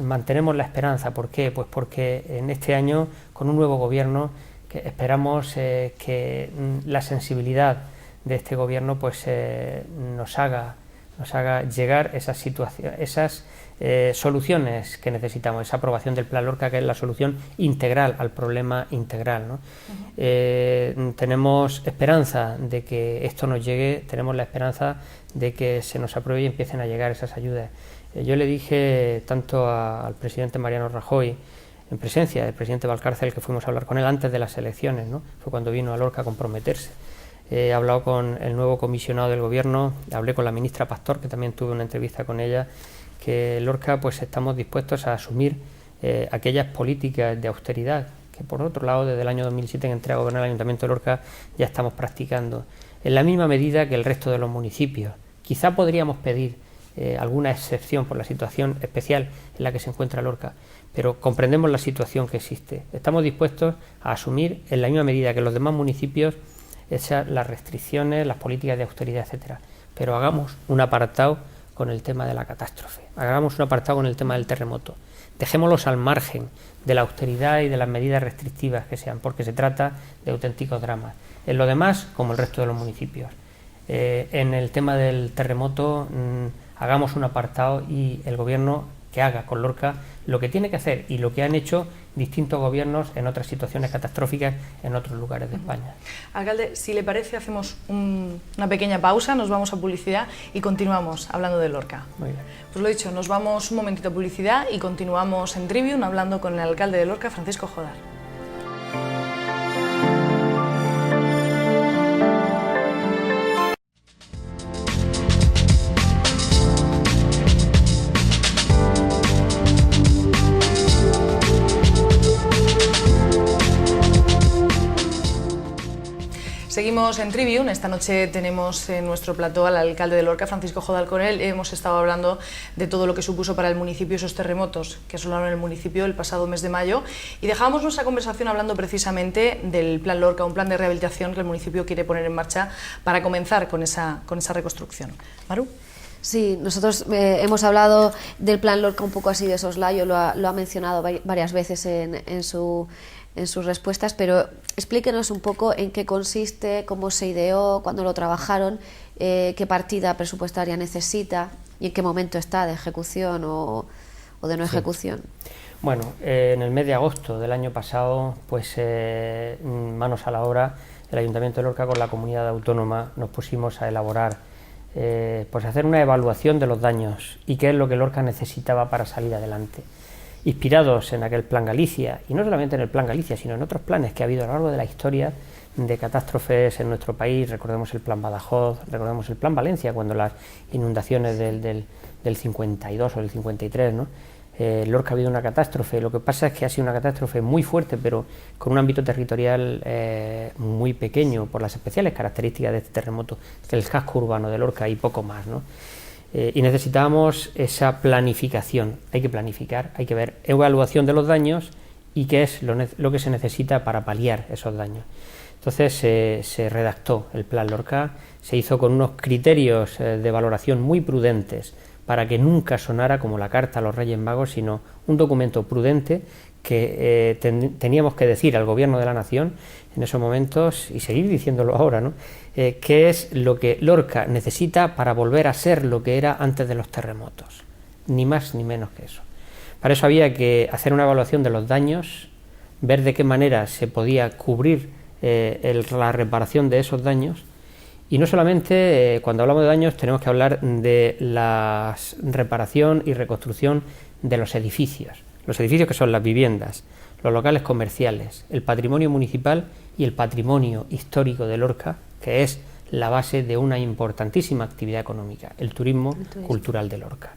mantenemos la esperanza. ¿Por qué? Pues porque en este año, con un nuevo gobierno, que esperamos que la sensibilidad de este gobierno pues nos haga llegar esas soluciones que necesitamos, esa aprobación del Plan Lorca, que es la solución integral al problema integral, ¿no? Tenemos esperanza de que esto nos llegue, tenemos la esperanza de que se nos apruebe y empiecen a llegar esas ayudas. Yo le dije tanto al presidente Mariano Rajoy, en presencia del presidente Valcárcel, que fuimos a hablar con él antes de las elecciones, ¿no? Fue cuando vino a Lorca a comprometerse. He hablado con el nuevo comisionado del gobierno, hablé con la ministra Pastor, que también tuve una entrevista con ella, que en Lorca pues estamos dispuestos a asumir aquellas políticas de austeridad que por otro lado desde el año 2007 que entré a gobernar el Ayuntamiento de Lorca ya estamos practicando, en la misma medida que el resto de los municipios. Quizá podríamos pedir alguna excepción por la situación especial en la que se encuentra Lorca, pero comprendemos la situación que existe. Estamos dispuestos a asumir en la misma medida que los demás municipios las restricciones, las políticas de austeridad, etcétera. Pero hagamos un apartado con el tema de la catástrofe, hagamos un apartado con el tema del terremoto. Dejémoslos al margen de la austeridad y de las medidas restrictivas que sean, porque se trata de auténticos dramas. En lo demás, como el resto de los municipios. En el tema del terremoto, hagamos un apartado y el gobierno que haga con Lorca lo que tiene que hacer y lo que han hecho distintos gobiernos en otras situaciones catastróficas en otros lugares de España. Alcalde, si le parece, hacemos una pequeña pausa, nos vamos a publicidad y continuamos hablando de Lorca. Muy bien. Pues lo dicho, nos vamos un momentito a publicidad y continuamos en Trivium hablando con el alcalde de Lorca, Francisco Jodar. Seguimos en Trivium. Esta noche tenemos en nuestro plató al alcalde de Lorca, Francisco Jodar. Con él hemos estado hablando de todo lo que supuso para el municipio esos terremotos que asolaron el municipio el pasado mes de mayo, y dejábamos nuestra conversación hablando precisamente del Plan Lorca, un plan de rehabilitación que el municipio quiere poner en marcha para comenzar con esa reconstrucción. Maru. Sí, nosotros hemos hablado del Plan Lorca un poco así de soslayo, lo ha mencionado varias veces en sus respuestas, pero explíquenos un poco en qué consiste, cómo se ideó, cuándo lo trabajaron, qué partida presupuestaria necesita y en qué momento está de ejecución o de no ejecución. Bueno, en el mes de agosto del año pasado, pues manos a la obra, el Ayuntamiento de Lorca con la comunidad autónoma nos pusimos a elaborar, pues hacer una evaluación de los daños y qué es lo que Lorca necesitaba para salir adelante. Inspirados en aquel Plan Galicia, y no solamente en el Plan Galicia, sino en otros planes que ha habido a lo largo de la historia de catástrofes en nuestro país. Recordemos el Plan Badajoz, recordemos el Plan Valencia, cuando las inundaciones del 52 o del 53, ¿no? Lorca ha habido una catástrofe. Lo que pasa es que ha sido una catástrofe muy fuerte, pero con un ámbito territorial muy pequeño, por las especiales características de este terremoto, que es el casco urbano de Lorca y poco más, ¿no? Y necesitábamos esa planificación. Hay que planificar, hay que ver evaluación de los daños y qué es lo que se necesita para paliar esos daños. Entonces se redactó el Plan Lorca, se hizo con unos criterios de valoración muy prudentes para que nunca sonara como la carta a los Reyes Magos, sino un documento prudente que teníamos que decir al Gobierno de la Nación en esos momentos, y seguir diciéndolo ahora, ¿no? Qué es lo que Lorca necesita para volver a ser lo que era antes de los terremotos, ni más ni menos que eso. Para eso había que hacer una evaluación de los daños, ver de qué manera se podía cubrir la reparación de esos daños, y no solamente cuando hablamos de daños tenemos que hablar de la reparación y reconstrucción de los edificios que son las viviendas, los locales comerciales, el patrimonio municipal y el patrimonio histórico de Lorca, que es la base de una importantísima actividad económica, el turismo cultural de Lorca.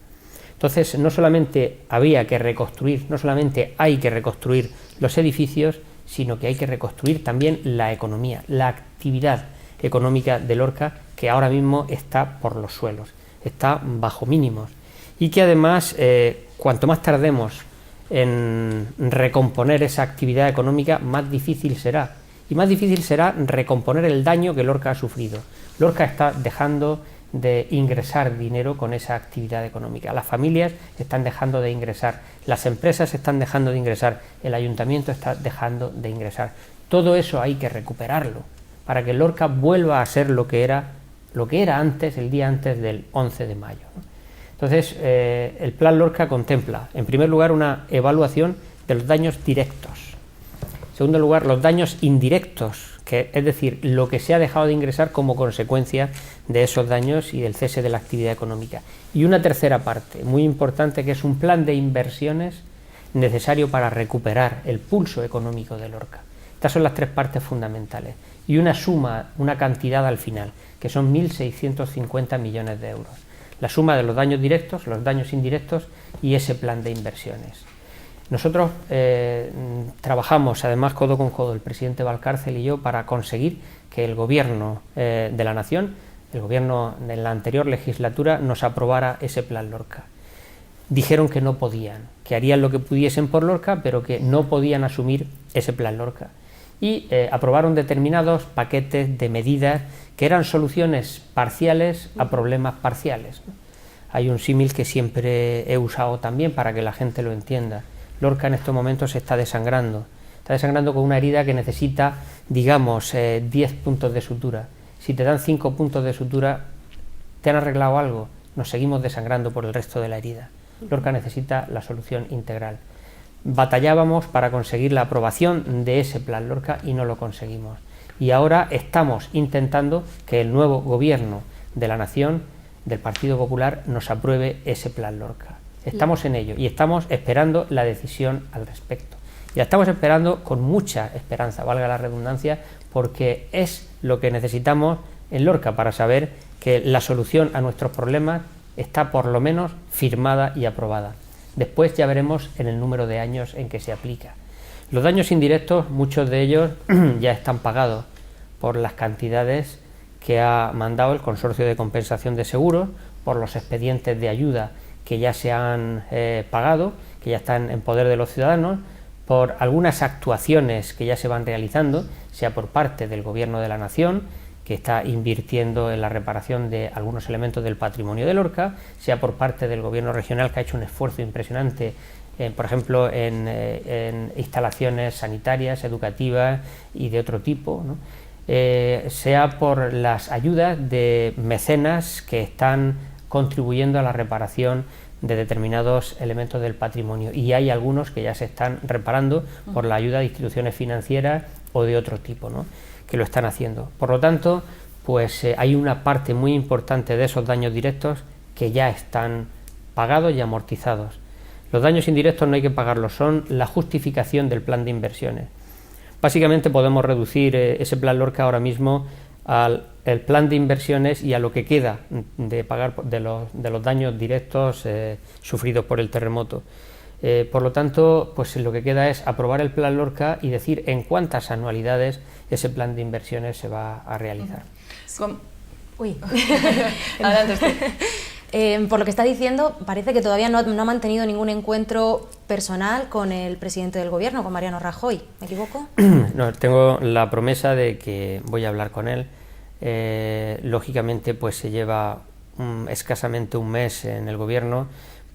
Entonces, no solamente había que reconstruir, no solamente hay que reconstruir los edificios, sino que hay que reconstruir también la economía, la actividad económica de Lorca, que ahora mismo está por los suelos, está bajo mínimos, y que además, cuanto más tardemos en recomponer esa actividad económica, más difícil será, y más difícil será recomponer el daño que Lorca ha sufrido. Lorca está dejando de ingresar dinero con esa actividad económica, las familias están dejando de ingresar, las empresas están dejando de ingresar, el ayuntamiento está dejando de ingresar. Todo eso hay que recuperarlo para que Lorca vuelva a ser lo que era antes, el día antes del 11 de mayo, ¿no? Entonces, el Plan Lorca contempla, en primer lugar, una evaluación de los daños directos. En segundo lugar, los daños indirectos, es decir, lo que se ha dejado de ingresar como consecuencia de esos daños y del cese de la actividad económica. Y una tercera parte, muy importante, que es un plan de inversiones necesario para recuperar el pulso económico de Lorca. Estas son las tres partes fundamentales. Y una suma, una cantidad al final, que son 1.650 millones de euros. La suma de los daños directos, los daños indirectos y ese plan de inversiones. Nosotros trabajamos además codo con codo, el presidente Valcárcel y yo, para conseguir que el Gobierno de la Nación, el Gobierno de la anterior legislatura, nos aprobara ese Plan Lorca. Dijeron que no podían, que harían lo que pudiesen por Lorca, pero que no podían asumir ese Plan Lorca. Y aprobaron determinados paquetes de medidas que eran soluciones parciales a problemas parciales, ¿no? Hay un símil que siempre he usado también para que la gente lo entienda. Lorca en estos momentos se está desangrando con una herida que necesita, digamos, 10 puntos de sutura. Si te dan 5 puntos de sutura, ¿te han arreglado algo? Nos seguimos desangrando por el resto de la herida. Lorca necesita la solución integral. Batallábamos para conseguir la aprobación de ese plan Lorca y no lo conseguimos. Y ahora estamos intentando que el nuevo gobierno de la nación, del Partido Popular, nos apruebe ese plan Lorca. Estamos en ello y estamos esperando la decisión al respecto. Y la estamos esperando con mucha esperanza, valga la redundancia, porque es lo que necesitamos en Lorca para saber que la solución a nuestros problemas está por lo menos firmada y aprobada. Después ya veremos en el número de años en que se aplica. Los daños indirectos, muchos de ellos ya están pagados por las cantidades que ha mandado el Consorcio de Compensación de Seguros, por los expedientes de ayuda que ya se han pagado, que ya están en poder de los ciudadanos, por algunas actuaciones que ya se van realizando, sea por parte del Gobierno de la Nación, que está invirtiendo en la reparación de algunos elementos del patrimonio de Lorca, sea por parte del Gobierno regional, que ha hecho un esfuerzo impresionante, por ejemplo, en instalaciones sanitarias, educativas y de otro tipo, ¿no? Sea por las ayudas de mecenas que están contribuyendo a la reparación de determinados elementos del patrimonio, y hay algunos que ya se están reparando por la ayuda de instituciones financieras o de otro tipo, ¿no?, que lo están haciendo. Por lo tanto, pues hay una parte muy importante de esos daños directos que ya están pagados y amortizados. Los daños indirectos no hay que pagarlos, son la justificación del plan de inversiones. Básicamente podemos reducir ese plan Lorca ahora mismo al plan de inversiones y a lo que queda de pagar de los daños directos sufridos por el terremoto. Por lo tanto, pues lo que queda es aprobar el plan Lorca y decir en cuántas anualidades ese plan de inversiones se va a realizar. Uy. Adelante usted. Por lo que está diciendo, parece que todavía no ha mantenido ningún encuentro personal con el presidente del gobierno, con Mariano Rajoy. ¿Me equivoco? No, tengo la promesa de que voy a hablar con él. Lógicamente, pues se lleva escasamente un mes en el gobierno.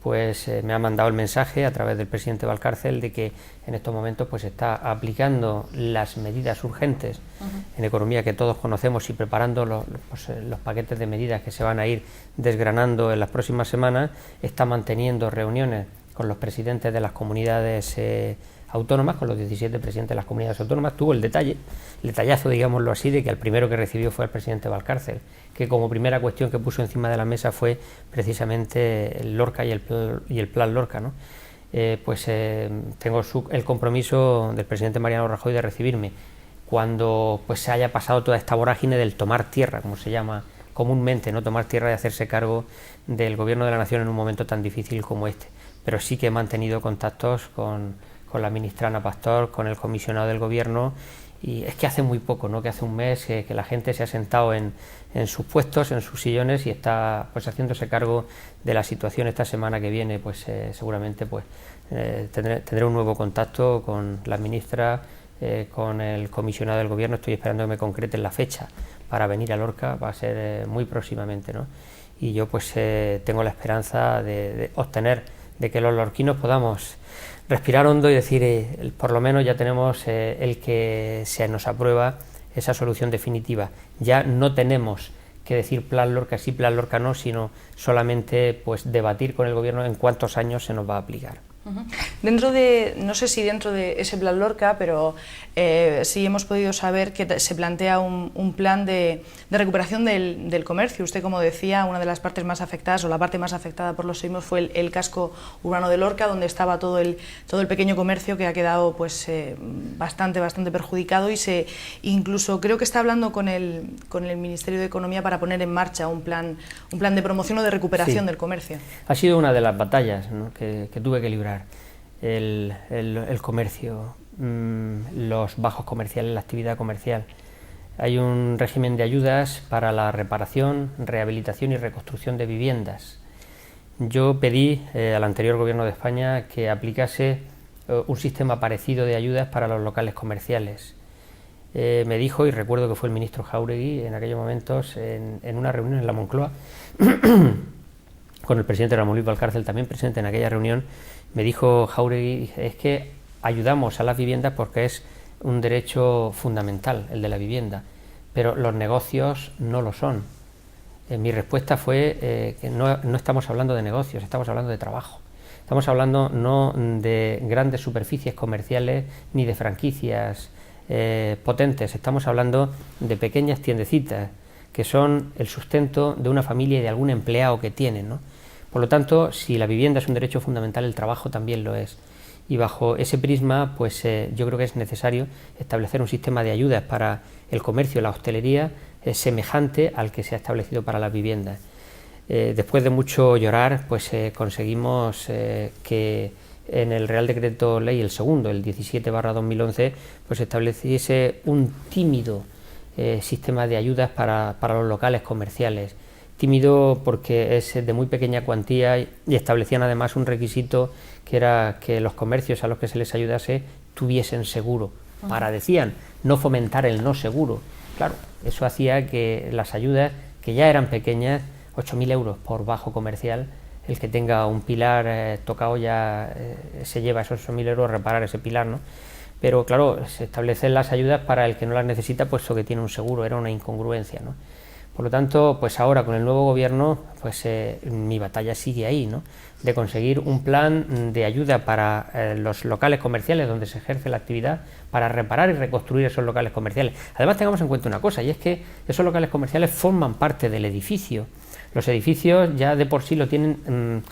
Pues me ha mandado el mensaje a través del presidente Valcárcel de que en estos momentos pues está aplicando las medidas urgentes en economía que todos conocemos y preparando los paquetes de medidas que se van a ir desgranando en las próximas semanas. Está manteniendo reuniones con los presidentes de las comunidades autónomas, con los 17 presidentes de las comunidades autónomas. Tuvo el detallazo, digámoslo así, de que el primero que recibió fue el presidente Valcárcel, que como primera cuestión que puso encima de la mesa fue precisamente el Lorca y el plan Lorca, ¿no? Tengo el compromiso del presidente Mariano Rajoy de recibirme cuando pues se haya pasado toda esta vorágine del tomar tierra, como se llama comúnmente, no tomar tierra, y hacerse cargo del gobierno de la nación en un momento tan difícil como este. Pero sí que he mantenido contactos con la ministra Ana Pastor, con el comisionado del gobierno, y es que hace muy poco, ¿no?, que hace un mes que la gente se ha sentado en sus puestos, en sus sillones, y está pues haciéndose cargo de la situación. Esta semana que viene pues seguramente pues tendré un nuevo contacto con la ministra, con el comisionado del gobierno. Estoy esperando que me concreten la fecha para venir a Lorca, va a ser muy próximamente, ¿no? Y yo pues tengo la esperanza de obtener, de que los lorquinos podamos respirar hondo y decir, por lo menos ya tenemos el que se nos aprueba esa solución definitiva. Ya no tenemos que decir plan Lorca sí, plan Lorca no, sino solamente pues debatir con el gobierno en cuántos años se nos va a aplicar. No sé si dentro de ese plan Lorca, pero sí hemos podido saber que se plantea un plan de recuperación del comercio. Usted, como decía, una de las partes más afectadas, o la parte más afectada por los sismos, fue el casco urbano de Lorca, donde estaba todo el pequeño comercio, que ha quedado pues bastante perjudicado, y incluso creo que está hablando con el Ministerio de Economía para poner en marcha un plan de promoción o de recuperación del comercio. Ha sido una de las batallas, ¿no?, que tuve que librar. El comercio, los bajos comerciales, la actividad comercial. Hay un régimen de ayudas para la reparación, rehabilitación y reconstrucción de viviendas. Yo pedí al anterior gobierno de España que aplicase un sistema parecido de ayudas para los locales comerciales. Me dijo, y recuerdo que fue el ministro Jáuregui en aquellos momentos, en una reunión en la Moncloa, con el presidente Ramón Luis Valcárcel también presente en aquella reunión, me dijo Jáuregui, es que ayudamos a las viviendas porque es un derecho fundamental el de la vivienda, pero los negocios no lo son. Mi respuesta fue que no estamos hablando de negocios, estamos hablando de trabajo. Estamos hablando no de grandes superficies comerciales ni de franquicias potentes, estamos hablando de pequeñas tiendecitas que son el sustento de una familia y de algún empleado que tienen, ¿no? Por lo tanto, si la vivienda es un derecho fundamental, el trabajo también lo es. Y bajo ese prisma, pues yo creo que es necesario establecer un sistema de ayudas para el comercio y la hostelería semejante al que se ha establecido para las viviendas. Después de mucho llorar, pues conseguimos que en el Real Decreto Ley, el segundo, el 17/2011, pues estableciese un tímido sistema de ayudas para los locales comerciales. Tímido porque es de muy pequeña cuantía y establecían además un requisito que era que los comercios a los que se les ayudase tuviesen seguro, para, decían, no fomentar el no seguro. Claro, eso hacía que las ayudas, que ya eran pequeñas, 8.000 euros por bajo comercial, el que tenga un pilar tocado ya se lleva esos 8.000 euros a reparar ese pilar, ¿no? Pero claro, se establecen las ayudas para el que no las necesita, puesto que tiene un seguro, era una incongruencia, ¿no? Por lo tanto, pues ahora con el nuevo gobierno, pues mi batalla sigue ahí, ¿no? De conseguir un plan de ayuda para los locales comerciales donde se ejerce la actividad, para reparar y reconstruir esos locales comerciales. Además, tengamos en cuenta una cosa, y es que esos locales comerciales forman parte del edificio. Los edificios ya de por sí lo tienen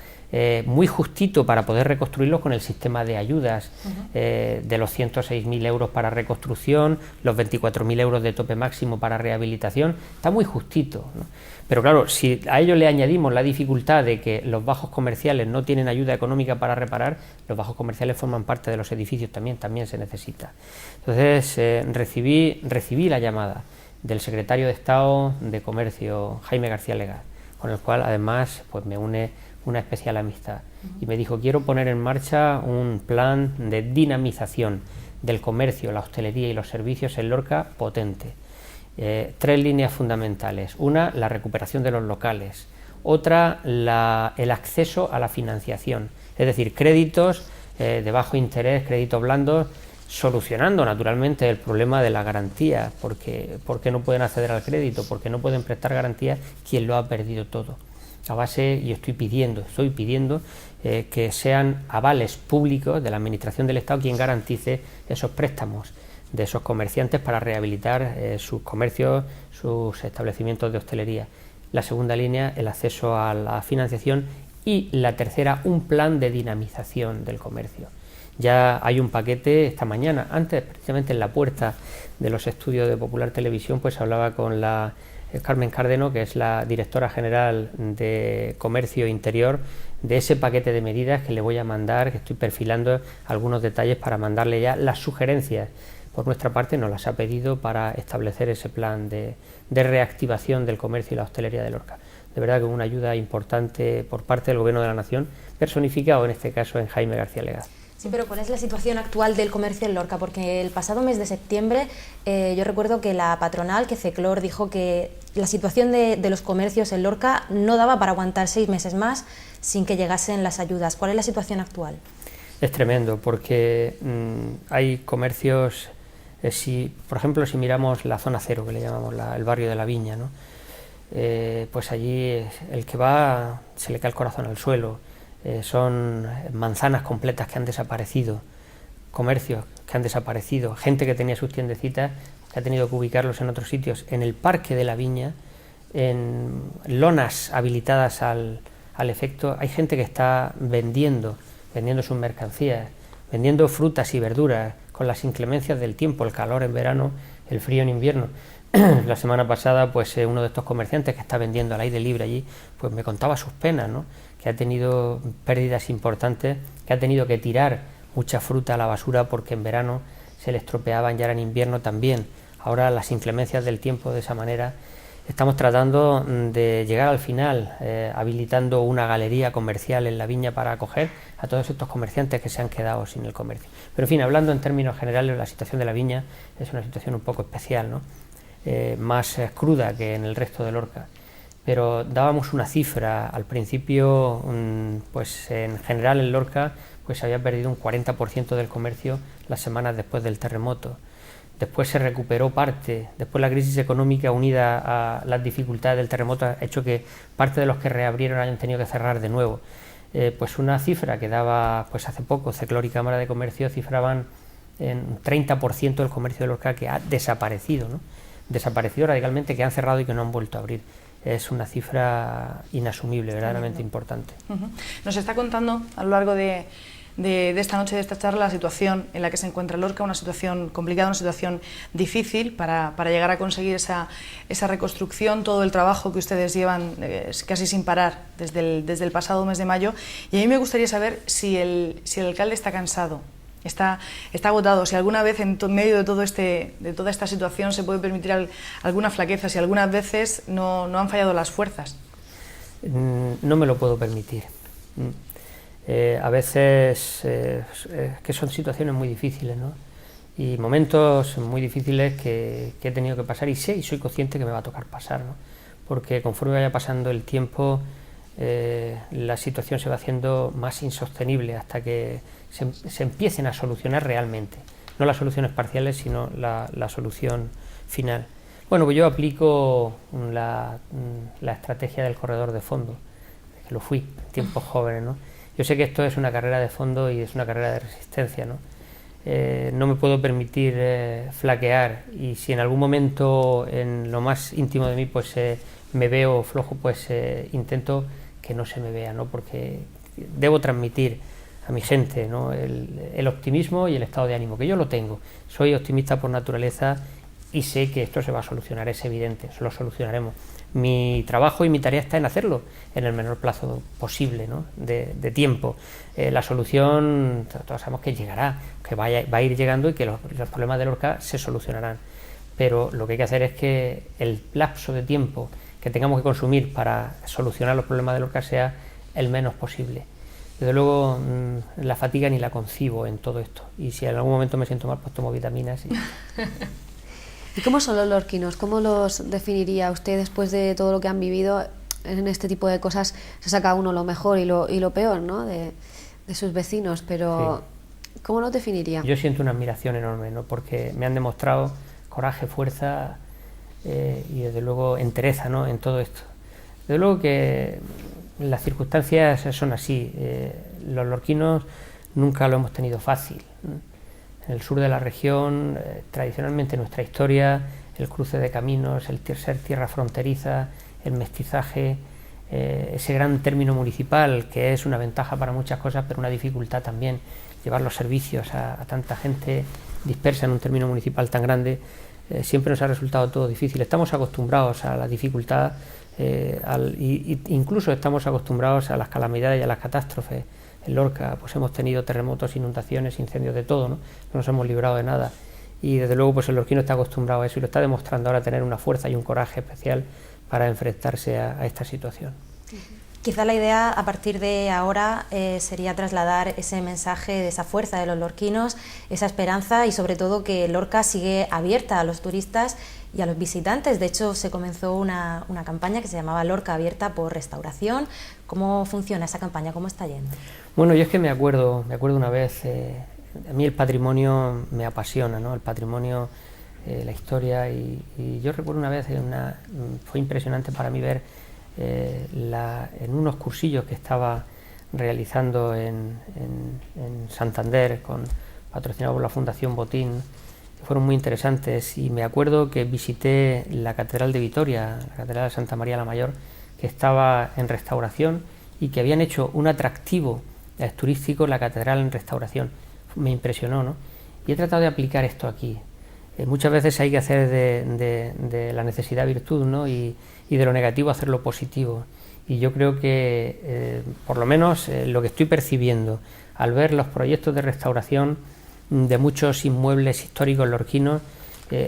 muy justito para poder reconstruirlos con el sistema de ayudas, de los 106.000 euros para reconstrucción, los 24.000 euros de tope máximo para rehabilitación, está muy justito, ¿no? Pero claro, si a ello le añadimos la dificultad de que los bajos comerciales no tienen ayuda económica para reparar, los bajos comerciales forman parte de los edificios, también se necesita. Entonces recibí la llamada del secretario de Estado de Comercio, Jaime García Legaz, con el cual además pues me une una especial amistad, y me dijo: quiero poner en marcha un plan de dinamización del comercio, la hostelería y los servicios en Lorca potente. 3 líneas fundamentales: una, la recuperación de los locales; otra, el acceso a la financiación, es decir, créditos de bajo interés, créditos blandos, solucionando naturalmente el problema de la garantía, porque no pueden acceder al crédito, porque no pueden prestar garantías quien lo ha perdido todo. A base, y estoy pidiendo que sean avales públicos de la Administración del Estado quien garantice esos préstamos de esos comerciantes para rehabilitar sus comercios, sus establecimientos de hostelería. La segunda línea, el acceso a la financiación, y la tercera, un plan de dinamización del comercio. Ya hay un paquete esta mañana, antes precisamente en la puerta de los estudios de Popular Televisión, pues hablaba con la Carmen Cárdeno, que es la directora general de Comercio Interior, de ese paquete de medidas que le voy a mandar, que estoy perfilando algunos detalles para mandarle ya las sugerencias. Por nuestra parte nos las ha pedido para establecer ese plan de reactivación del comercio y la hostelería de Lorca. De verdad que una ayuda importante por parte del Gobierno de la Nación, personificado en este caso en Jaime García Legaz. Sí, pero ¿cuál es la situación actual del comercio en Lorca? Porque el pasado mes de septiembre yo recuerdo que la patronal, que Ceclor, dijo que la situación de los comercios en Lorca no daba para aguantar 6 meses más sin que llegasen las ayudas. ¿Cuál es la situación actual? Es tremendo, porque hay comercios, por ejemplo, si miramos la zona cero, que le llamamos el barrio de la Viña, ¿no? Pues allí el que va se le cae el corazón al suelo. Son manzanas completas que han desaparecido, comercios que han desaparecido, gente que tenía sus tiendecitas que ha tenido que ubicarlos en otros sitios. En el Parque de la Viña, en lonas habilitadas al efecto, hay gente que está vendiendo sus mercancías, vendiendo frutas y verduras con las inclemencias del tiempo, el calor en verano, el frío en invierno. La semana pasada, pues uno de estos comerciantes que está vendiendo al aire libre allí, pues me contaba sus penas, ¿no? Que ha tenido pérdidas importantes, que ha tenido que tirar mucha fruta a la basura porque en verano se le estropeaban, ya en invierno también. Ahora las inclemencias del tiempo, de esa manera, estamos tratando de llegar al final, habilitando una galería comercial en la Viña para acoger a todos estos comerciantes que se han quedado sin el comercio. Pero en fin, hablando en términos generales, la situación de la Viña es una situación un poco especial, ¿no? Más cruda que en el resto de Lorca. Pero dábamos una cifra al principio, pues en general en Lorca pues se había perdido un 40% del comercio las semanas después del terremoto. Después se recuperó parte, después la crisis económica unida a las dificultades del terremoto ha hecho que parte de los que reabrieron hayan tenido que cerrar de nuevo. pues una cifra que daba pues hace poco CECLOR y Cámara de Comercio cifraban en 30% del comercio de Lorca que ha desaparecido, ¿no? Desaparecido radicalmente, que han cerrado y que no han vuelto a abrir. Es una cifra inasumible, verdaderamente importante. Nos está contando a lo largo de esta noche, de esta charla, la situación en la que se encuentra Lorca, una situación complicada, una situación difícil para llegar a conseguir esa reconstrucción, todo el trabajo que ustedes llevan casi sin parar desde el pasado mes de mayo. Y a mí me gustaría saber si el alcalde está cansado, está agotado, si alguna vez en medio de toda esta situación se puede permitir alguna flaqueza, si algunas veces no han fallado las fuerzas. No me lo puedo permitir. A veces que son situaciones muy difíciles, ¿no? Y momentos muy difíciles que he tenido que pasar, y sé y soy consciente que me va a tocar pasar, ¿no? Porque conforme vaya pasando el tiempo la situación se va haciendo más insostenible hasta que se empiecen a solucionar realmente, no las soluciones parciales, sino la solución final. Bueno, pues yo aplico la estrategia del corredor de fondo, que lo fui en tiempos jóvenes, ¿no? Yo sé que esto es una carrera de fondo y es una carrera de resistencia, ¿no? No me puedo permitir flaquear, y si en algún momento en lo más íntimo de mí pues me veo flojo, pues intento que no se me vea, ¿no? Porque debo transmitir a mi gente, ¿no? el optimismo y el estado de ánimo, que yo lo tengo. Soy optimista por naturaleza y sé que esto se va a solucionar, es evidente, lo solucionaremos. Mi trabajo y mi tarea está en hacerlo en el menor plazo posible, ¿no? de tiempo. La solución, todos sabemos que llegará, que va a ir llegando, y que los problemas de Lorca se solucionarán. Pero lo que hay que hacer es que el lapso de tiempo que tengamos que consumir para solucionar los problemas de Lorca sea el menos posible. Desde luego la fatiga ni la concibo en todo esto, y si en algún momento me siento mal, pues tomo vitaminas. ¿Y cómo son los lorquinos? ¿Cómo los definiría usted después de todo lo que han vivido? En este tipo de cosas se saca uno lo mejor y lo peor, ¿no? de sus vecinos, pero sí. ¿Cómo los definiría? Yo siento una admiración enorme, ¿no? Porque me han demostrado coraje, fuerza y desde luego entereza, ¿no? En todo esto. Desde luego que las circunstancias son así. Los lorquinos nunca lo hemos tenido fácil. En el sur de la región, tradicionalmente nuestra historia, el cruce de caminos, el ser tierra fronteriza, el mestizaje, ese gran término municipal, que es una ventaja para muchas cosas, pero una dificultad también, llevar los servicios a tanta gente dispersa en un término municipal tan grande, siempre nos ha resultado todo difícil. Estamos acostumbrados a la dificultad, incluso estamos acostumbrados a las calamidades y a las catástrofes. En Lorca pues hemos tenido terremotos, inundaciones, incendios, de todo, ¿no? No nos hemos librado de nada, y desde luego pues el lorquino está acostumbrado a eso y lo está demostrando ahora, tener una fuerza y un coraje especial para enfrentarse a esta situación. Quizá la idea a partir de ahora sería trasladar ese mensaje de esa fuerza de los lorquinos, esa esperanza, y sobre todo que Lorca sigue abierta a los turistas y a los visitantes. De hecho, se comenzó una campaña que se llamaba Lorca Abierta por Restauración. ¿Cómo funciona esa campaña? ¿Cómo está yendo? Bueno, yo es que me acuerdo una vez, a mí el patrimonio me apasiona, ¿no? El patrimonio, la historia, y yo recuerdo una vez, fue impresionante para mí ver en unos cursillos que estaba realizando en Santander, patrocinado por la Fundación Botín, que fueron muy interesantes, y me acuerdo que visité la Catedral de Vitoria, la Catedral de Santa María la Mayor, que estaba en restauración, y que habían hecho un atractivo turístico, la catedral en restauración. Me impresionó, ¿no? Y he tratado de aplicar esto aquí. Muchas veces hay que hacer de la necesidad virtud, ¿no? Y de lo negativo hacer lo positivo. Y yo creo que, por lo menos, lo que estoy percibiendo al ver los proyectos de restauración de muchos inmuebles históricos lorquinos,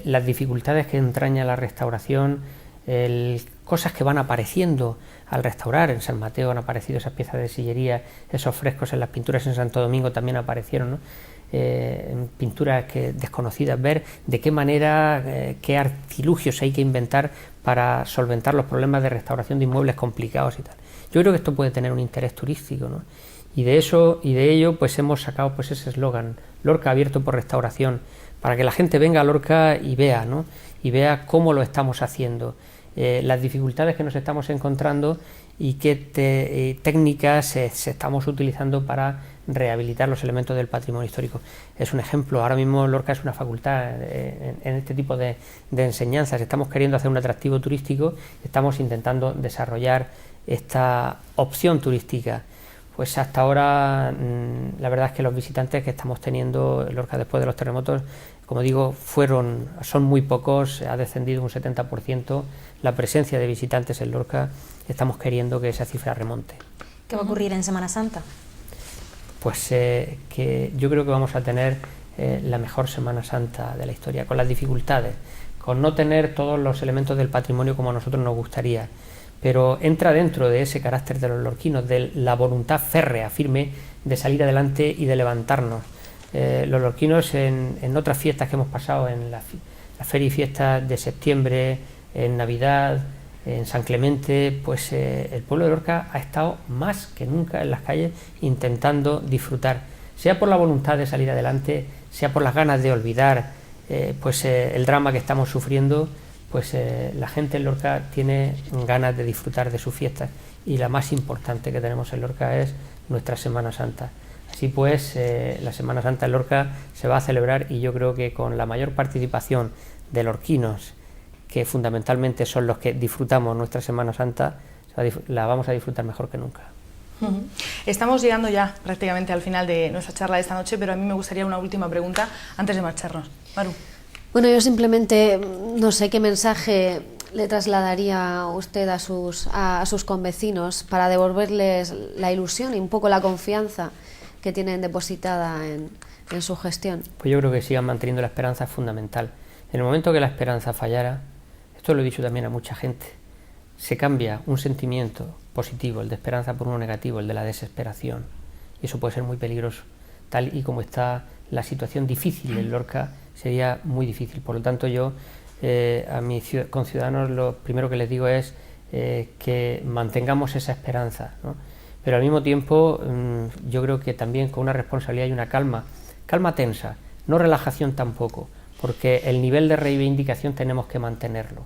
las dificultades que entraña la restauración, cosas que van apareciendo al restaurar. En San Mateo han aparecido esas piezas de sillería, esos frescos en las pinturas, en Santo Domingo también aparecieron, ¿no? Pinturas desconocidas, ver de qué manera, qué artilugios hay que inventar para solventar los problemas de restauración de inmuebles complicados y tal. Yo creo que esto puede tener un interés turístico, ¿no? Y de ello pues hemos sacado pues ese eslogan, Lorca Abierto por Restauración, para que la gente venga a Lorca y vea, ¿no? Y vea cómo lo estamos haciendo, las dificultades que nos estamos encontrando, y qué técnicas estamos utilizando para rehabilitar los elementos del patrimonio histórico. Es un ejemplo. Ahora mismo Lorca es una facultad en este tipo de enseñanzas. Estamos queriendo hacer un atractivo turístico, estamos intentando desarrollar esta opción turística. Pues hasta ahora la verdad es que los visitantes que estamos teniendo en Lorca después de los terremotos, como digo, son muy pocos, ha descendido un 70% la presencia de visitantes en Lorca. Estamos queriendo que esa cifra remonte. ¿Qué va a ocurrir en Semana Santa? Pues que yo creo que vamos a tener la mejor Semana Santa de la historia, con las dificultades, con no tener todos los elementos del patrimonio como a nosotros nos gustaría, pero entra dentro de ese carácter de los lorquinos, de la voluntad férrea, firme, de salir adelante y de levantarnos. Los lorquinos en otras fiestas que hemos pasado, en la feria y fiestas de septiembre, en Navidad, en San Clemente, pues el pueblo de Lorca ha estado más que nunca en las calles intentando disfrutar, sea por la voluntad de salir adelante, sea por las ganas de olvidar el drama que estamos sufriendo. Pues la gente en Lorca tiene ganas de disfrutar de sus fiestas, y la más importante que tenemos en Lorca es nuestra Semana Santa. Así pues, la Semana Santa en Lorca se va a celebrar, y yo creo que con la mayor participación de lorquinos, que fundamentalmente son los que disfrutamos nuestra Semana Santa, la vamos a disfrutar mejor que nunca. Estamos llegando ya prácticamente al final de nuestra charla de esta noche, pero a mí me gustaría una última pregunta antes de marcharnos. Maru. Bueno, yo simplemente no sé qué mensaje le trasladaría usted a sus convecinos para devolverles la ilusión y un poco la confianza que tienen depositada en su gestión. Pues yo creo que sigan manteniendo la esperanza, es fundamental. En el momento que la esperanza fallara, esto lo he dicho también a mucha gente, se cambia un sentimiento positivo, el de esperanza, por uno negativo, el de la desesperación, y eso puede ser muy peligroso. Tal y como está la situación difícil en Lorca, sería muy difícil. Por lo tanto, yo a mis conciudadanos lo primero que les digo es que mantengamos esa esperanza, ¿no? Pero al mismo tiempo yo creo que también con una responsabilidad y una calma tensa, no relajación tampoco, porque el nivel de reivindicación tenemos que mantenerlo,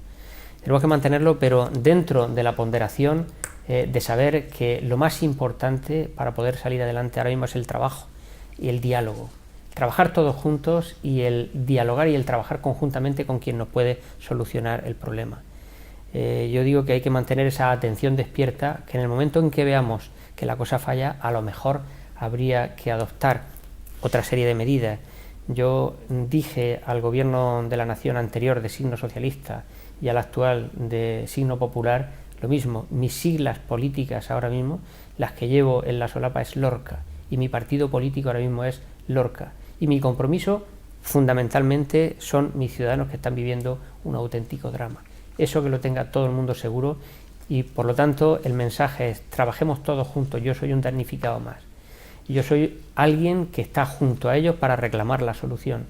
pero dentro de la ponderación de saber que lo más importante para poder salir adelante ahora mismo es el trabajo y el diálogo. Trabajar todos juntos y el dialogar y el trabajar conjuntamente con quien nos puede solucionar el problema. Yo digo que hay que mantener esa atención despierta, que en el momento en que veamos que la cosa falla, a lo mejor habría que adoptar otra serie de medidas. Yo dije al gobierno de la nación anterior de signo socialista y al actual de signo popular lo mismo. Mis siglas políticas ahora mismo, las que llevo en la solapa, es Lorca, y mi partido político ahora mismo es Lorca, y mi compromiso fundamentalmente son mis ciudadanos que están viviendo un auténtico drama. Eso que lo tenga todo el mundo seguro, y por lo tanto el mensaje es: trabajemos todos juntos. Yo soy un damnificado más, yo soy alguien que está junto a ellos para reclamar la solución,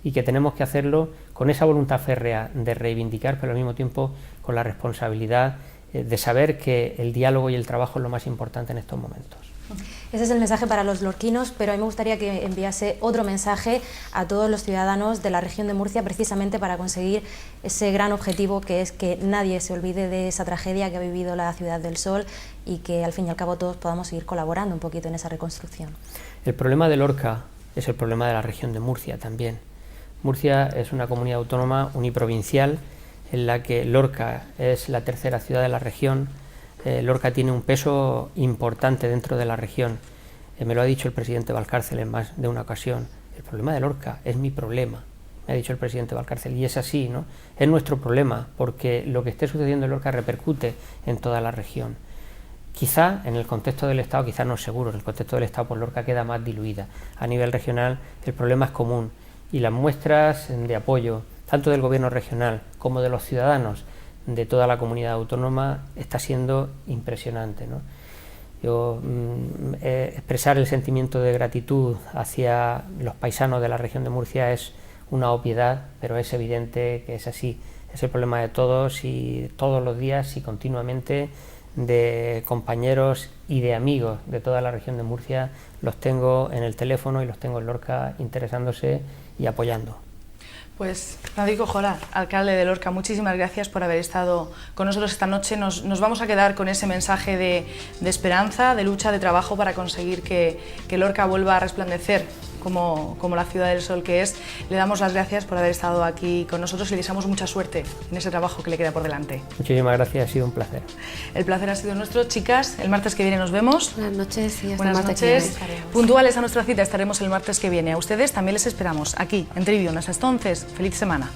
y que tenemos que hacerlo con esa voluntad férrea de reivindicar, pero al mismo tiempo con la responsabilidad de saber que el diálogo y el trabajo es lo más importante en estos momentos. Ese es el mensaje para los lorquinos, pero a mí me gustaría que enviase otro mensaje a todos los ciudadanos de la región de Murcia, precisamente para conseguir ese gran objetivo, que es que nadie se olvide de esa tragedia que ha vivido la Ciudad del Sol, y que al fin y al cabo todos podamos seguir colaborando un poquito en esa reconstrucción. El problema de Lorca es el problema de la región de Murcia también. Murcia es una comunidad autónoma uniprovincial en la que Lorca es la tercera ciudad de la región. Lorca tiene un peso importante dentro de la región. Me lo ha dicho el presidente Valcárcel en más de una ocasión. El problema de Lorca es mi problema, me ha dicho el presidente Valcárcel, y es así, ¿no? Es nuestro problema, porque lo que esté sucediendo en Lorca repercute en toda la región. Quizá en el contexto del Estado, quizá no seguro, en el contexto del Estado, pues Lorca queda más diluida. A nivel regional el problema es común, y las muestras de apoyo, tanto del gobierno regional como de los ciudadanos de toda la comunidad autónoma, está siendo impresionante, ¿no? Yo expresar el sentimiento de gratitud hacia los paisanos de la región de Murcia es una obviedad, pero es evidente que es así. Es el problema de todos, y todos los días y continuamente, de compañeros y de amigos de toda la región de Murcia, los tengo en el teléfono y los tengo en Lorca interesándose y apoyando. Pues Francisco Jora, alcalde de Lorca, muchísimas gracias por haber estado con nosotros esta noche. Nos vamos a quedar con ese mensaje de esperanza, de lucha, de trabajo para conseguir que Lorca vuelva a resplandecer como la ciudad del sol que es. Le damos las gracias por haber estado aquí con nosotros y le deseamos mucha suerte en ese trabajo que le queda por delante. Muchísimas gracias, ha sido un placer. El placer ha sido nuestro. Chicas, el martes que viene nos vemos. Buenas noches y hasta Buenas el martes noches. que viene. Puntuales a nuestra cita estaremos el martes que viene. A ustedes también les esperamos aquí en Trivium. Hasta entonces, feliz semana.